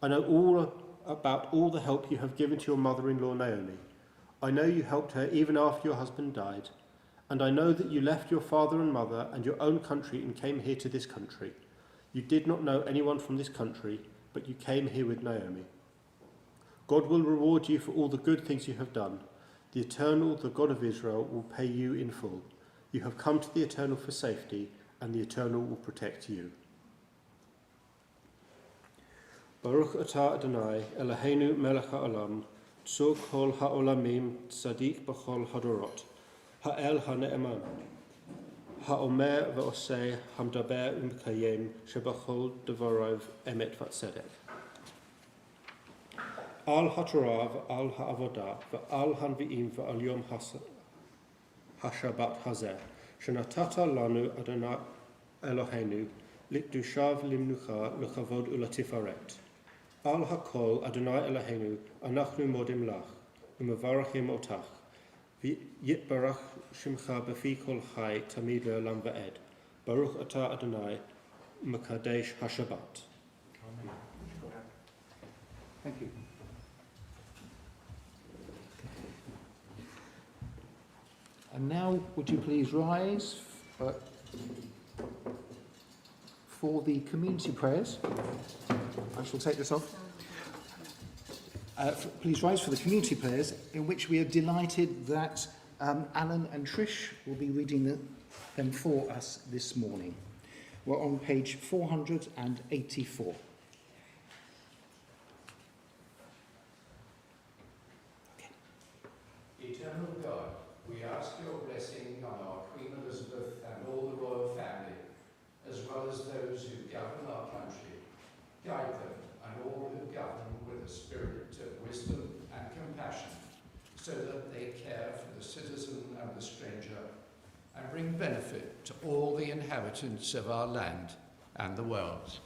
"I know all about all the help you have given to your mother-in-law Naomi. I know you helped her even after your husband died, and I know that you left your father and mother and your own country and came here to this country. You did not know anyone from this country, but you came here with Naomi. God will reward you for all the good things you have done. The Eternal, the God of Israel, will pay you in full. You have come to the Eternal for safety, and the Eternal will protect you." Baruch atah Adonai Eloheinu melech ha'olam, tzur kol ha'olamim tzadik b'chol hadorot, ha'el ha'ne'eman, ha'omer v'oseh hamdaber u'mekayem shebachol devorav emet v'tzedek. Al ha'torah v'al ha'avodah v'al hanvi'im v'al yom ha'shabbat hazeh shenatata lanu Adonai Eloheinu likdushav limnucha l'chavod u'latifaret. Al ha'kol Adonai Eloheinu anachnu modim lach u'mevarachim otach v'yitbarach shimcha b'fi kol chai tamid le'olam v'ed. Baruch atah Adonai mekadesh ha'shabbat. Thank you. And now, would you please rise for the community prayers? I shall take this off. Please rise for the community prayers, in which we are delighted that Alan and Trish will be reading them for us this morning. We're on page 484. Eternal God, we ask your blessing on our Queen Elizabeth and all the royal family, as well as those who govern our country. Guide them and all who govern with a spirit of wisdom and compassion, so that they care for the citizen and the stranger, and bring benefit to all the inhabitants of our land and the world.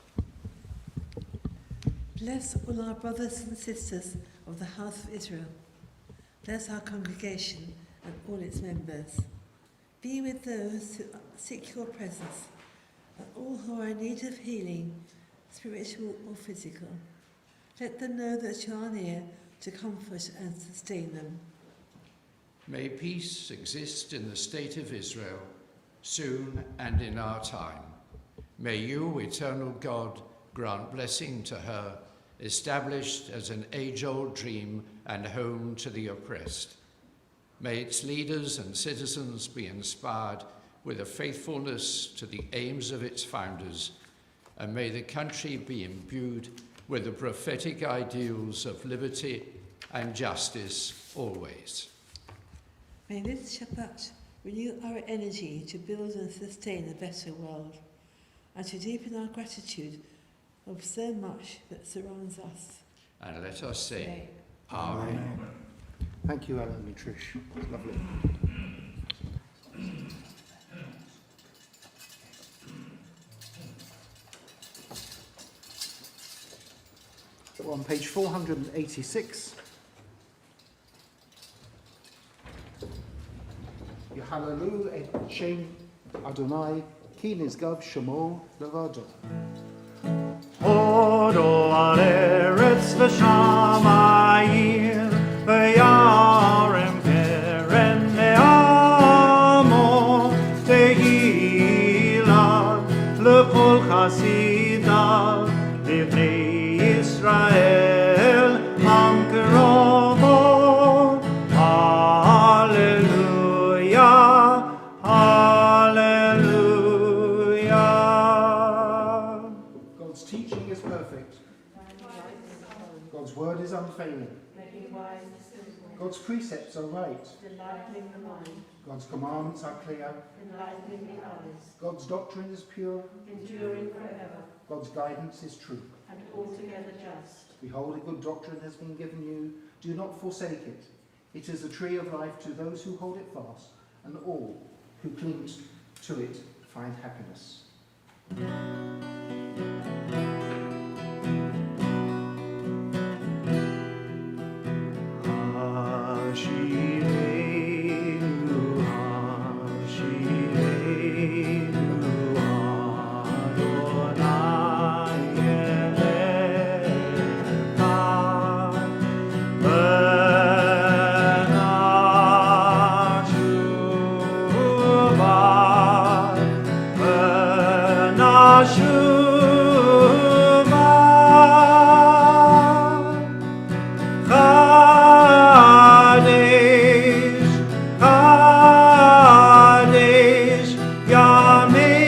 Bless all our brothers and sisters of the house of Israel. Bless our congregation and all its members. Be with those who seek your presence, and all who are in need of healing, spiritual or physical. Let them know that you are near to comfort and sustain them. May peace exist in the state of Israel, soon and in our time. May you, eternal God, grant blessing to her, established as an age-old dream and home to the oppressed. May its leaders and citizens be inspired with a faithfulness to the aims of its founders, and may the country be imbued with the prophetic ideals of liberty and justice always. May this Shabbat renew our energy to build and sustain a better world, and to deepen our gratitude of so much that surrounds us. And let us say, Amen. Thank you, Alan and Trish. It's lovely. We're on page 486. Yahalalu et Shem Adonai ki nizgav shemo levado. Hodo al eretz v'shamayim v'yarem keren me'amo tehila l'kol chasidav livnei Yisrael hamkerovo. Hallelujah, hallelujah. God's teaching is perfect. God's word is unfailing. God's precepts are right. God's commandments are clear. God's doctrine is pure. Enduring forever, God's guidance is true. and altogether just. Behold, a good doctrine has been given you. Do not forsake it. It is a tree of life to those who hold it fast, and all who cling to it find happiness. Hashivenu, Hashivenu, Adonai Eloheinu, Kadesh, Yameinu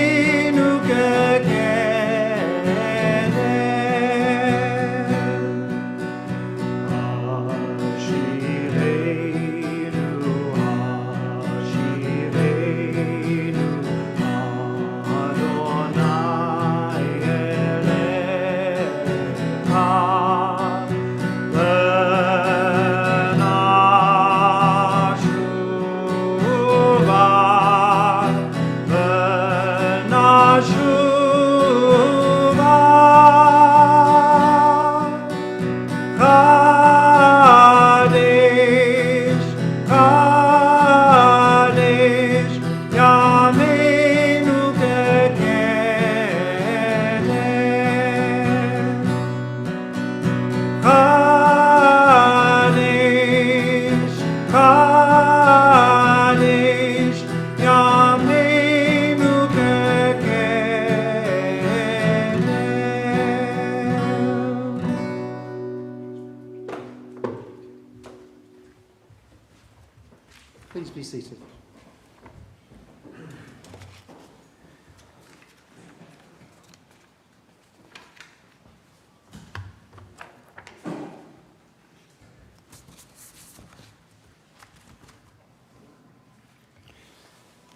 Please be seated.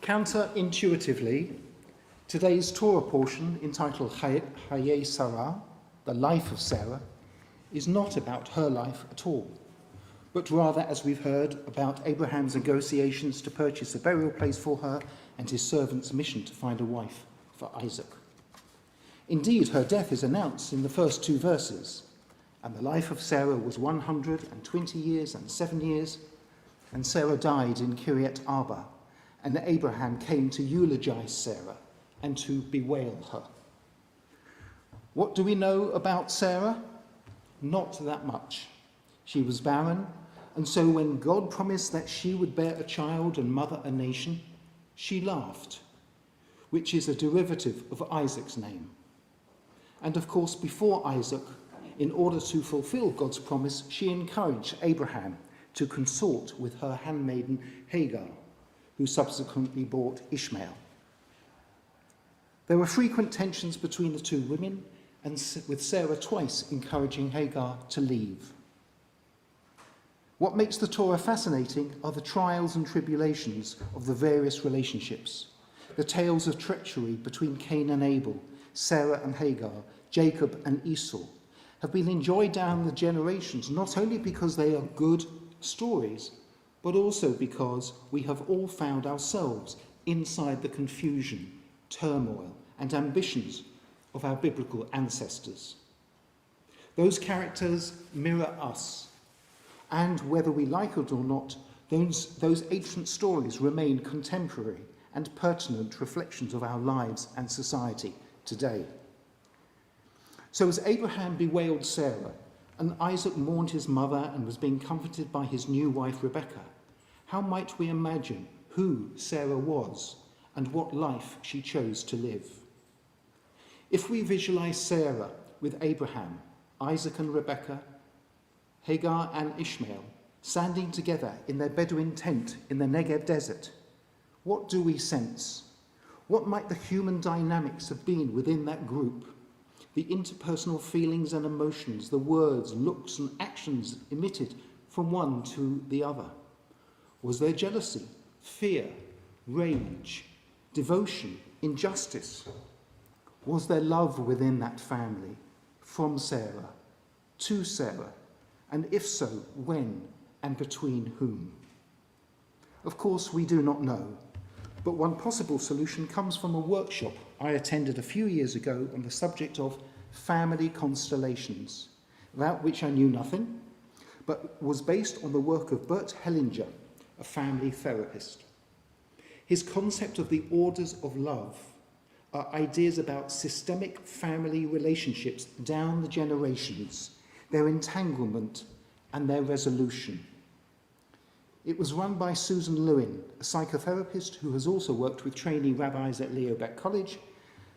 Counterintuitively, today's Torah portion entitled Hayei Sarah, the life of Sarah, is not about her life at all, but rather, as we've heard, about Abraham's negotiations to purchase a burial place for her and his servant's mission to find a wife for Isaac. Indeed, her death is announced in the first two verses. And the life of Sarah was 120 years and 7 years, and Sarah died in Kiryat Arba, and Abraham came to eulogize Sarah and to bewail her. What do we know about Sarah? Not that much. She was barren, and so when God promised that she would bear a child and mother a nation, she laughed, which is a derivative of Isaac's name. And of course, before Isaac, in order to fulfill God's promise, she encouraged Abraham to consort with her handmaiden Hagar, who subsequently bore Ishmael. There were frequent tensions between the two women, and with Sarah twice encouraging Hagar to leave. What makes the Torah fascinating are the trials and tribulations of the various relationships, the tales of treachery between Cain and Abel, Sarah and Hagar, Jacob and Esau, have been enjoyed down the generations, not only because they are good stories, but also because we have all found ourselves inside the confusion, turmoil, and ambitions of our biblical ancestors. Those characters mirror us, and whether we like it or not, those ancient stories remain contemporary and pertinent reflections of our lives and society today. So as Abraham bewailed Sarah, and Isaac mourned his mother and was being comforted by his new wife Rebekah, how might we imagine who Sarah was and what life she chose to live? If we visualize Sarah with Abraham, Isaac and Rebekah, Hagar and Ishmael, standing together in their Bedouin tent in the Negev desert, what do we sense? What might the human dynamics have been within that group? The interpersonal feelings and emotions, the words, looks and actions emitted from one to the other. Was there jealousy, fear, rage, devotion, injustice? Was there love within that family, from Sarah, to Sarah, and if so, when and between whom? Of course, we do not know, but one possible solution comes from a workshop I attended a few years ago on the subject of family constellations, about which I knew nothing, but was based on the work of Bert Hellinger, a family therapist. His concept of the orders of love are ideas about systemic family relationships down the generations, their entanglement and their resolution. It was run by Susan Lewin, a psychotherapist who has also worked with trainee rabbis at Leo Beck College,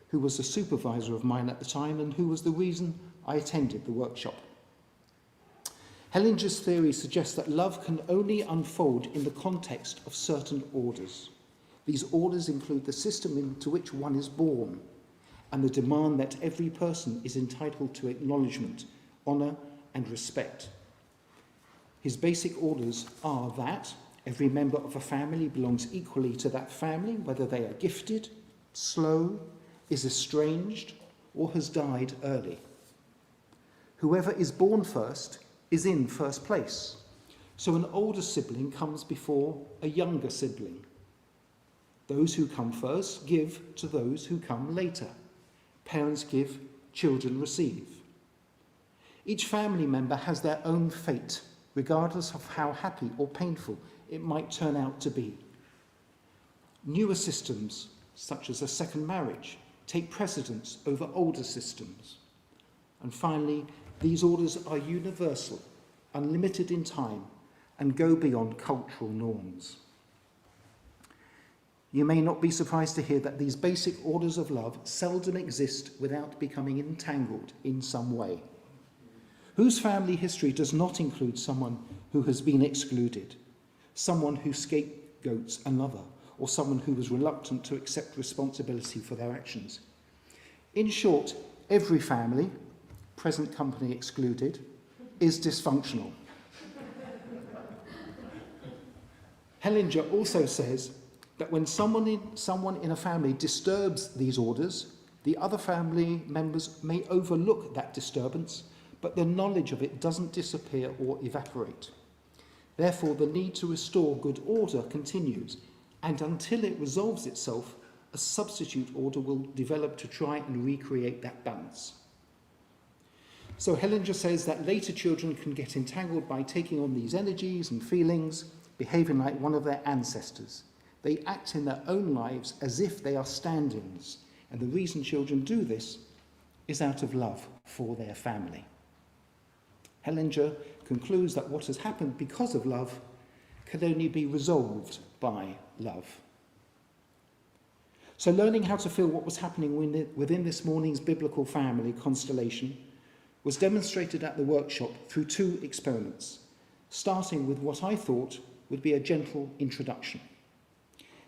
who was a supervisor of mine at the time and who was the reason I attended the workshop. Hellinger's theory suggests that love can only unfold in the context of certain orders. These orders include the system into which one is born and the demand that every person is entitled to acknowledgement, honour and respect. His basic orders are that every member of a family belongs equally to that family, whether they are gifted, slow, is estranged, or has died early. Whoever is born first is in first place. So an older sibling comes before a younger sibling. Those who come first give to those who come later. Parents give, children receive. Each family member has their own fate, regardless of how happy or painful it might turn out to be. Newer systems, such as a second marriage, take precedence over older systems. And finally, these orders are universal, unlimited in time, and go beyond cultural norms. You may not be surprised to hear that these basic orders of love seldom exist without becoming entangled in some way. Whose family history does not include someone who has been excluded, someone who scapegoats another, or someone who was reluctant to accept responsibility for their actions? In short, every family, present company excluded, is dysfunctional. Hellinger also says that when someone in a family disturbs these orders, the other family members may overlook that disturbance, but the knowledge of it doesn't disappear or evaporate. Therefore, the need to restore good order continues, and until it resolves itself, a substitute order will develop to try and recreate that balance. So Hellinger says that later children can get entangled by taking on these energies and feelings, behaving like one of their ancestors. They act in their own lives as if they are stand-ins, and the reason children do this is out of love for their family. Hellinger concludes that what has happened because of love can only be resolved by love. So learning how to feel what was happening within this morning's biblical family constellation was demonstrated at the workshop through 2 experiments, starting with what I thought would be a gentle introduction.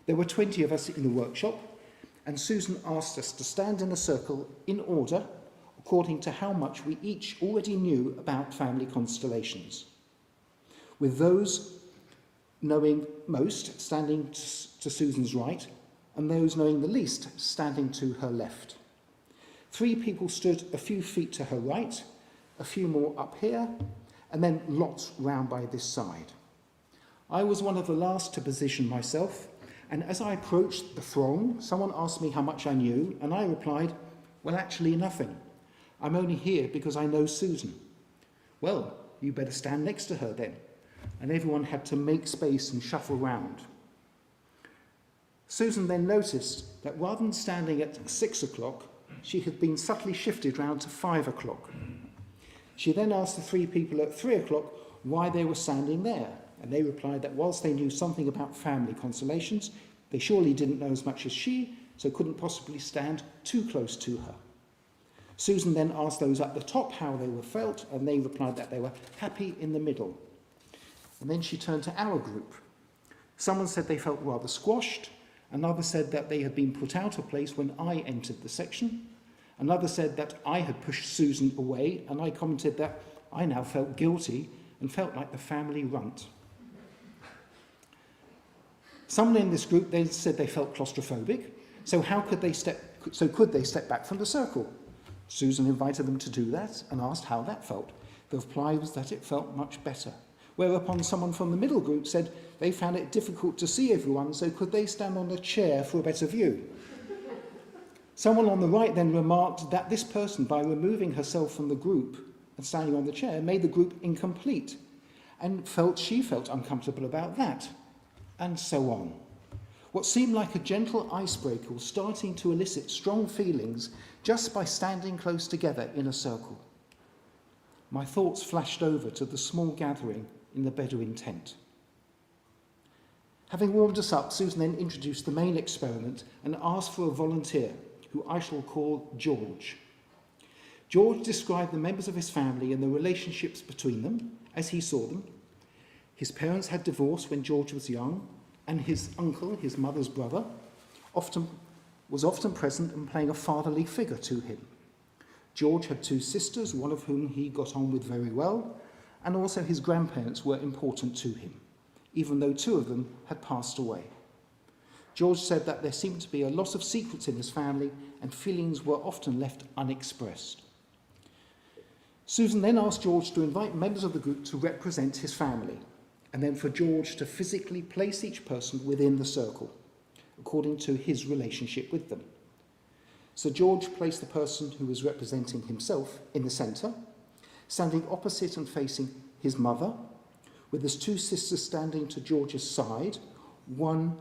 There were 20 of us in the workshop, and Susan asked us to stand in a circle in order according to how much we each already knew about family constellations, with those knowing most standing to Susan's right, and those knowing the least standing to her left. 3 people stood a few feet to her right, a few more up here, and then lots round by this side. I was one of the last to position myself, and as I approached the throng, someone asked me how much I knew, and I replied, well, actually nothing. I'm only here because I know Susan. Well, you better stand next to her then. And everyone had to make space and shuffle round. Susan then noticed that rather than standing at 6 o'clock, she had been subtly shifted round to 5 o'clock. She then asked the 3 people at 3 o'clock why they were standing there, and they replied that whilst they knew something about family constellations, they surely didn't know as much as she, so couldn't possibly stand too close to her. Susan then asked those at the top how they were felt, and they replied that they were happy in the middle. And then she turned to our group. Someone said they felt rather squashed, another said that they had been put out of place when I entered the section, another said that I had pushed Susan away, and I commented that I now felt guilty and felt like the family runt. Someone in this group then said they felt claustrophobic, so could they step back from the circle? Susan invited them to do that and asked how that felt. The reply was that it felt much better, whereupon someone from the middle group said they found it difficult to see everyone, so could they stand on a chair for a better view? Someone on the right then remarked that this person, by removing herself from the group and standing on the chair, made the group incomplete, and she felt uncomfortable about that, and so on. What seemed like a gentle icebreaker was starting to elicit strong feelings just by standing close together in a circle. My thoughts flashed over to the small gathering in the Bedouin tent. Having warmed us up, Susan then introduced the main experiment and asked for a volunteer, who I shall call George. George described the members of his family and the relationships between them as he saw them. His parents had divorced when George was young, and his uncle, his mother's brother, was often present and playing a fatherly figure to him. George had 2 sisters, one of whom he got on with very well, and also his grandparents were important to him, even though 2 of them had passed away. George said that there seemed to be a lot of secrets in his family, and feelings were often left unexpressed. Susan then asked George to invite members of the group to represent his family, and then for George to physically place each person within the circle, according to his relationship with them. So George placed the person who was representing himself in the centre, standing opposite and facing his mother, with his 2 sisters standing to George's side, one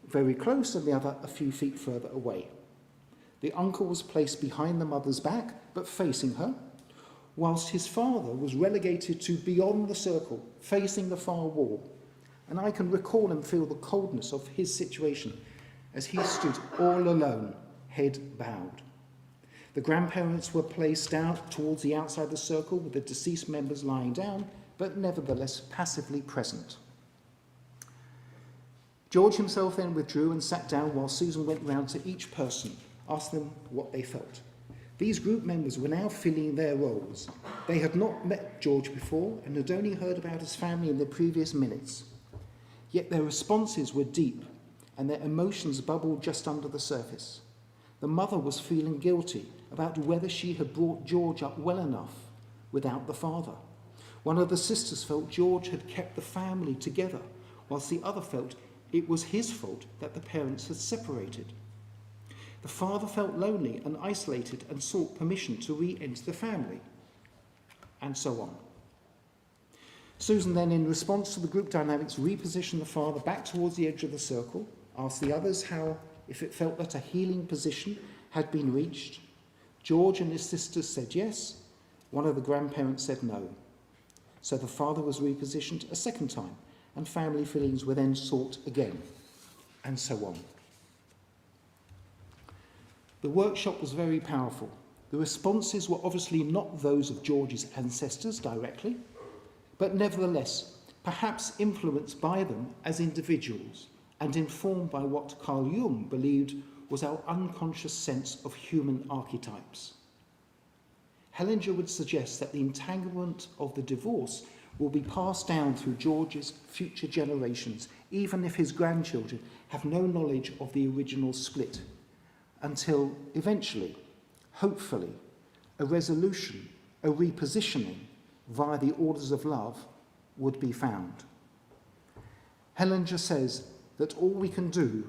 very close and the other a few feet further away. The uncle was placed behind the mother's back, but facing her, whilst his father was relegated to beyond the circle, facing the far wall. And I can recall and feel the coldness of his situation as he stood all alone, head bowed. The grandparents were placed out towards the outside of the circle with the deceased members lying down, but nevertheless passively present. George himself then withdrew and sat down while Susan went round to each person, asked them what they felt. These group members were now filling their roles. They had not met George before and had only heard about his family in the previous minutes. Yet their responses were deep and their emotions bubbled just under the surface. The mother was feeling guilty about whether she had brought George up well enough without the father. One of the sisters felt George had kept the family together, whilst the other felt it was his fault that the parents had separated. The father felt lonely and isolated and sought permission to re-enter the family. and so on. Susan then, in response to the group dynamics, repositioned the father back towards the edge of the circle, asked the others how, if it felt that a healing position had been reached. George and his sisters said yes. One of the grandparents said no. So the father was repositioned a second time, and family feelings were then sought again, and so on. The workshop was very powerful. The responses were obviously not those of George's ancestors directly, but nevertheless, perhaps influenced by them as individuals and informed by what Carl Jung believed was our unconscious sense of human archetypes. Hellinger would suggest that the entanglement of the divorce will be passed down through George's future generations, even if his grandchildren have no knowledge of the original split, until eventually, hopefully, a resolution, a repositioning via the orders of love would be found. Hellinger says that all we can do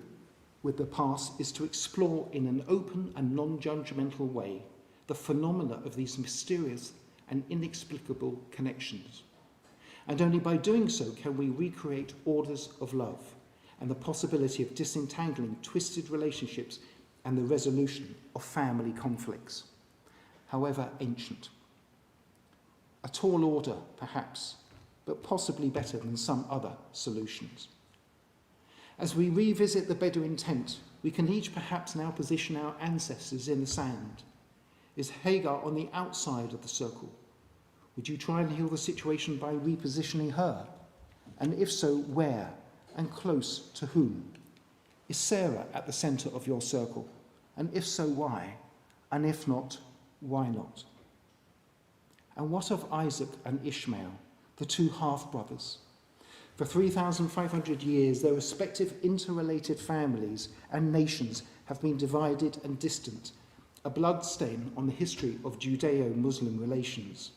with the past is to explore in an open and non-judgmental way the phenomena of these mysterious and inexplicable connections. And only by doing so can we recreate orders of love and the possibility of disentangling twisted relationships and the resolution of family conflicts, however ancient. A tall order, perhaps, but possibly better than some other solutions. As we revisit the Bedouin tent, we can each perhaps now position our ancestors in the sand. Is Hagar on the outside of the circle? Would you try and heal the situation by repositioning her? And if so, where? And close to whom? Is Sarah at the centre of your circle? And if so, why? And if not, why not? And what of Isaac and Ishmael, the two half-brothers? For 3,500 years, their respective interrelated families and nations have been divided and distant, a bloodstain on the history of Judeo-Muslim relations,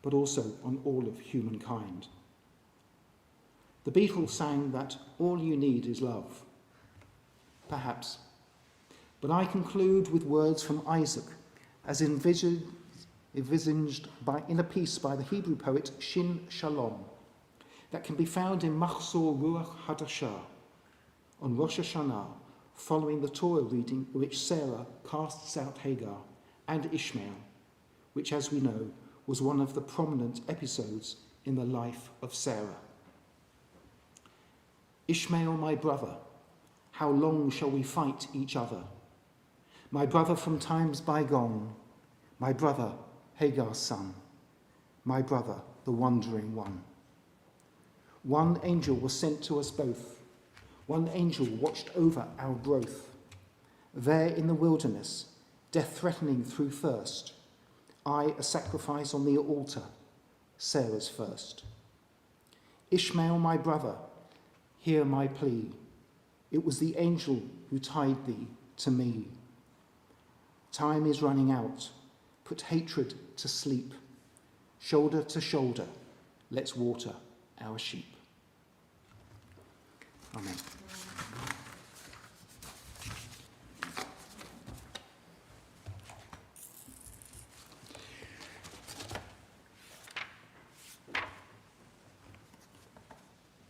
but also on all of humankind. The Beatles sang that all you need is love. Perhaps. But I conclude with words from Isaac, as envisaged in a piece by the Hebrew poet Shin Shalom, that can be found in Machzor Ruach Hadashah on Rosh Hashanah, following the Torah reading in which Sarah casts out Hagar and Ishmael, which, as we know, was one of the prominent episodes in the life of Sarah. Ishmael, my brother, how long shall we fight each other? My brother from times bygone, my brother, Hagar's son, my brother, the wandering one. One angel was sent to us both. One angel watched over our growth. There in the wilderness, death threatening through thirst, I a sacrifice on the altar, Sarah's first. Ishmael, my brother, hear my plea. It was the angel who tied thee to me. Time is running out. Put hatred to sleep. Shoulder to shoulder, let's water our sheep. Amen.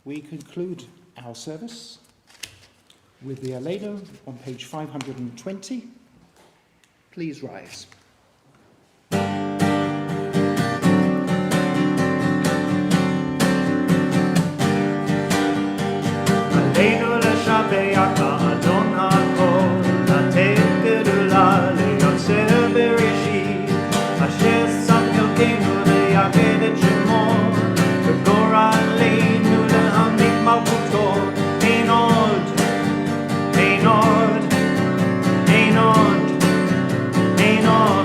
We conclude our service with the Aleno on page 520. Please rise. Aleinu לשבח אדון הכל, לתת גדולה ליוצר בראשית, אשר שם חלקנו לייחד את שמו, וגורלנו להעמיק מלכותו. אין עוד, אין עוד, אין עוד, אין עוד.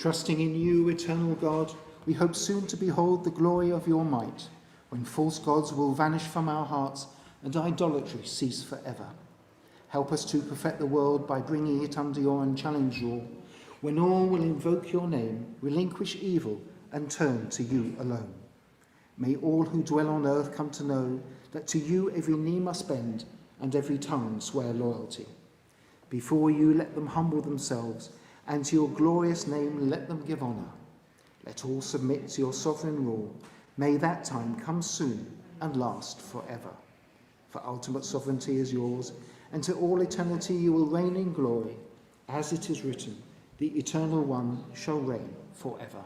Trusting in you, eternal God, we hope soon to behold the glory of your might, when false gods will vanish from our hearts and idolatry cease forever. Help us to perfect the world by bringing it under your unchallenged rule, when all will invoke your name, relinquish evil, and turn to you alone. May all who dwell on earth come to know that to you every knee must bend and every tongue swear loyalty. Before you let them humble themselves, and to your glorious name let them give honour. Let all submit to your sovereign rule. May that time come soon and last forever. For ultimate sovereignty is yours, and to all eternity you will reign in glory. As it is written, the Eternal One shall reign forever.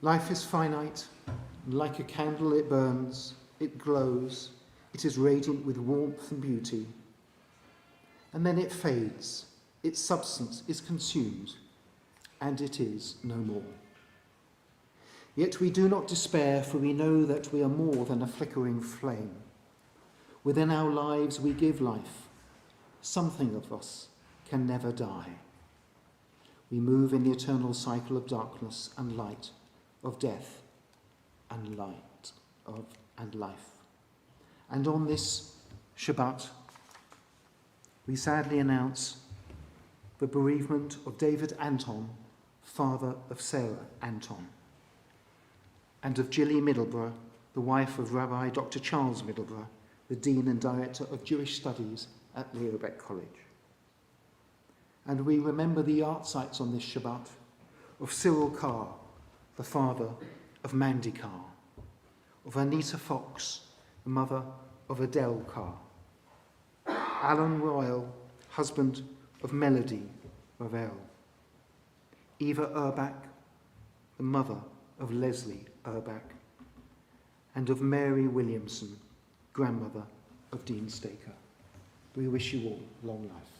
Life is finite, and like a candle it burns, it glows, it is radiant with warmth and beauty. And then it fades, its substance is consumed, and it is no more. Yet we do not despair, for we know that we are more than a flickering flame. Within our lives we give life. Something of us can never die. We move in the eternal cycle of darkness and light, of death and light and life. And on this Shabbat, we sadly announce the bereavement of David Anton, father of Sarah Anton, and of Gilly Middleborough, the wife of Rabbi Dr. Charles Middleborough, the Dean and Director of Jewish Studies at Leobeck College. And we remember the art sites on this Shabbat of Cyril Carr, the father of Mandy Carr, of Anita Fox, the mother of Adele Carr, Alan Royal, husband of Melody Ravel, Eva Urbach, the mother of Leslie Urbach, and of Mary Williamson, grandmother of Dean Staker. We wish you all long life.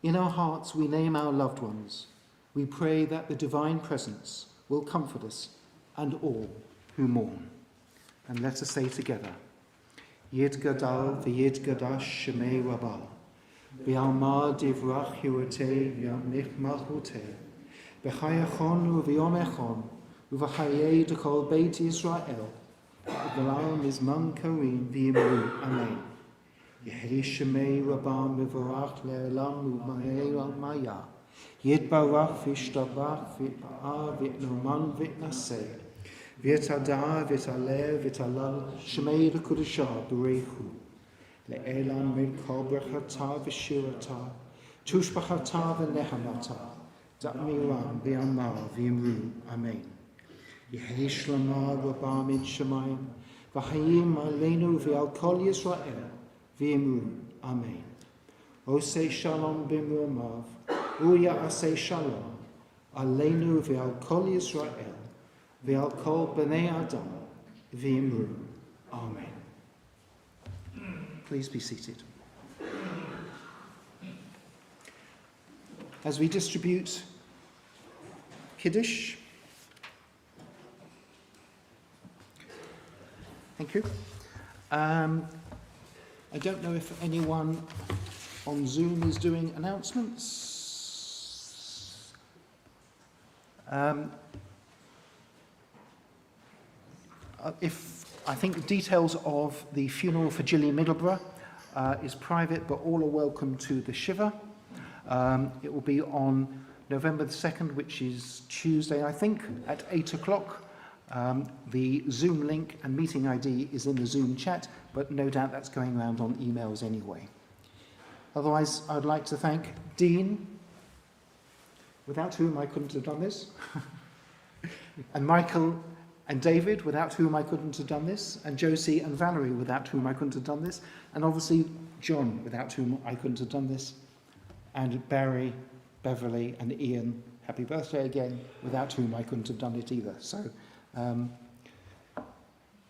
In our hearts we name our loved ones. We pray that the divine presence will comfort us and all who mourn. And let us say together, Yid Gadal v'Yid Gadash Shemei Rabbah, v'Alma Divrach Hirotei v'Yamich Malchutei, v'Chayachon u'v'Yom Echon, u'v'Chayei D'Kol Beit Yisrael, v'Galam Mizman Karim v'Yimru, Amen. Yehi Shemei Rabbah Mivarach Le'elam u'Ma'el Maya, Yitbarach v'Ishtabach v'Pa'ah v'Noman v'Naseh, v'Yetadah v'Taleh v'Talal Shemei L'Kudashah B'Reichu, Le'elam Milkol Brechata v'Shirata, Tushbachata v'Nehamata, Da'miram v'Amar v'Yimru, Amen. Yehi Shlama Rabbah Min Shemayim, v'Chayim Aleinu v'Al Kol Yisrael, v'Yimru, Amen. Osei Shalom b'Mromav, Uya Asei Shalom, Aleinu v'Al Kol Yisrael, v'Al Kol B'nei Adam, v'Yimru, Amen. Please be seated. As we distribute Kiddush, thank you. I don't know if anyone on Zoom is doing announcements. I think the details of the funeral for Gilly Middleborough is private, but all are welcome to the Shiva. It will be on November the 2nd, which is Tuesday, I think, at 8 o'clock. The Zoom link and meeting ID is in the Zoom chat, but no doubt that's going around on emails anyway. Otherwise, I'd like to thank Dean, without whom I couldn't have done this, and Michael and David, without whom I couldn't have done this, and Josie and Valerie, without whom I couldn't have done this, and obviously John, without whom I couldn't have done this, and Barry, Beverly, and Ian, happy birthday again, without whom I couldn't have done it either. So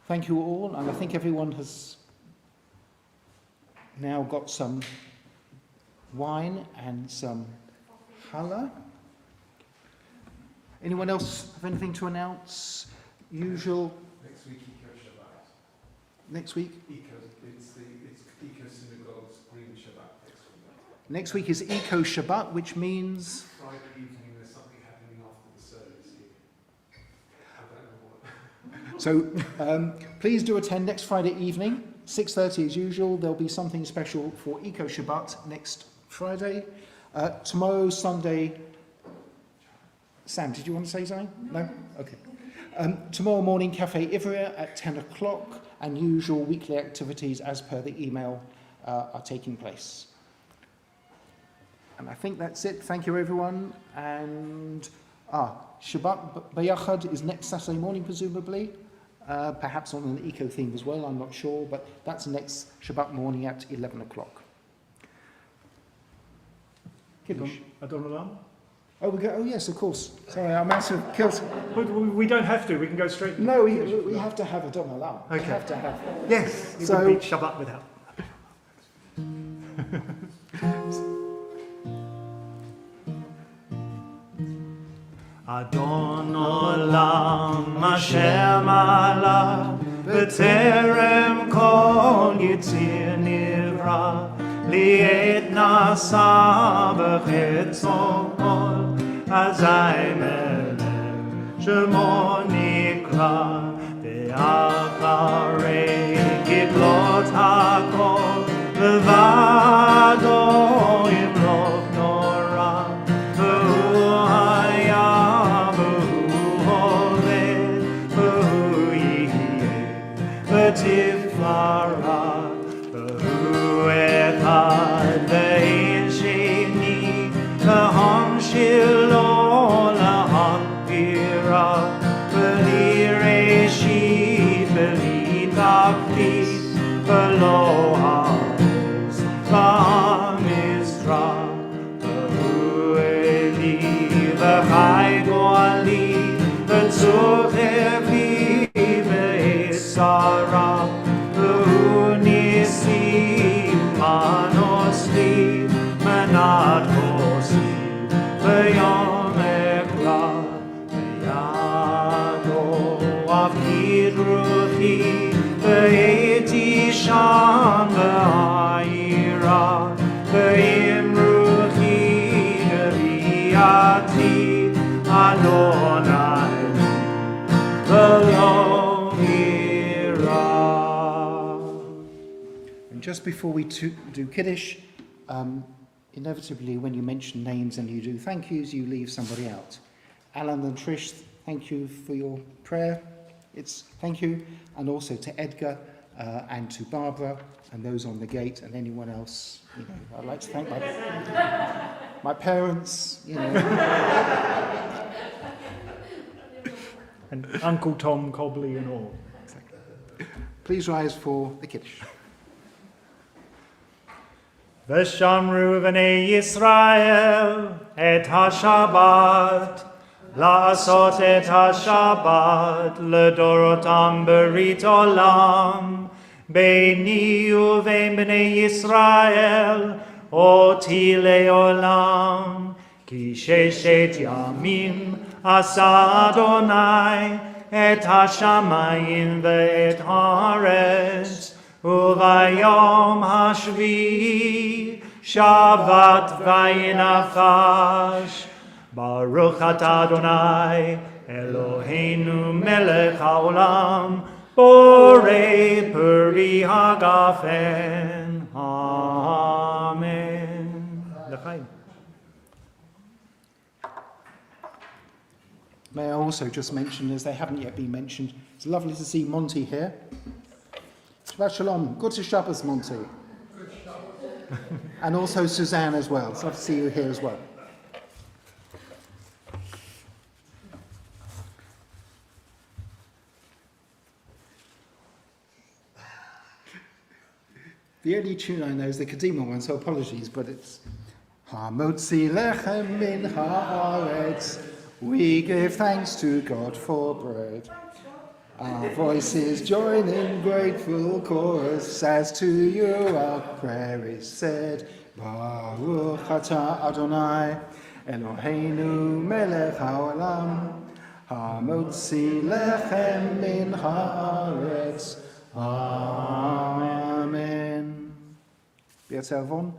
thank you all, and I think everyone has now got some wine and some challah. Anyone else have anything to announce? Usual. Next week, Eco Shabbat. Next week? It's Eco Synagogue's Green Shabbat Next week is Eco Shabbat, which means... Friday evening, there's something happening after the service here. I don't know what. So please do attend next Friday evening, 6:30 as usual. There'll be something special for Eco Shabbat next Friday. Tomorrow, Sunday... Sam, did you want to say something? No? Okay. Tomorrow morning, Cafe Ivrea at 10 o'clock, and usual weekly activities as per the email are taking place. And I think that's it. Thank you, everyone. And Shabbat Bayachad is next Saturday morning, presumably. Perhaps on an eco theme as well, I'm not sure, but that's next Shabbat morning at 11 o'clock. Kiddush. Adon Olam? Oh, we go. Oh, yes, of course. Sorry, I'm out of kills. But we don't have to. We can go straight. No, we have to have a Adon Olam. Okay. We have to have. Yes. It So- would be Shabbat without. Adon Olam Hashem Allah B'terem kol yitzir nivra Li'et nasa b'chetzon kol Azay melech Shemo nikra Ve'acharei kitlot hakol Levado yimlok nora V'hu haya Tifara, Hu Echad, Ve'in Sheni, Laham Shilo, Laham Pira, Ve'li Reshit, Ve'li Taklis, Ve'lo Ha'oz, V'ham Isra, Ve'hu Eli, Ve'chai Goali, Ve'tzur Evi, Sarah, Unisi, Manosli, Manat Hosi, Vayom Ekra, Vayado, Avkid Ruchi, Vayeti Sham, Vayira, Vayim Ruchi, Vayati, Adonai, Vayom. Just before we do Kiddush, inevitably when you mention names and you do thank yous, you leave somebody out. Alan and Trish, thank you for your prayer. It's thank you. And also to Edgar and to Barbara and those on the gate and anyone else. You know, I'd like to thank my parents, you know. And Uncle Tom Cobley and all. Exactly. Please rise for the Kiddush. V'shamru v'nei Yisrael et ha-Shabbat, la'asot et ha-Shabbat, l'dorotam berit olam, beini uvein b'nei Yisrael, oti le'olam, ki sheshet yamim asa Adonai, et ha-shamayim ve'et haaretz, Uvayom hashvi Shabbat vayinachash Baruch atah Adonai Eloheinu melech haolam Borei peri hagafen Amen. L'chaim. May I also just mention, as they haven't yet been mentioned, it's lovely to see Monty here. Shabbat Shalom. Good to Shabbos, Monty. And also Suzanne as well. It's lovely to see you here as well. The only tune I know is the Kadima one, so apologies, but it's Hamotzi lechem min haaretz. We give thanks to God for bread. Our voices join in grateful chorus as to you our prayer is said. Baruch atah Adonai Eloheinu melech haolam hamotzi lechem min haaretz. Amen. Beat Shabbat Shalom.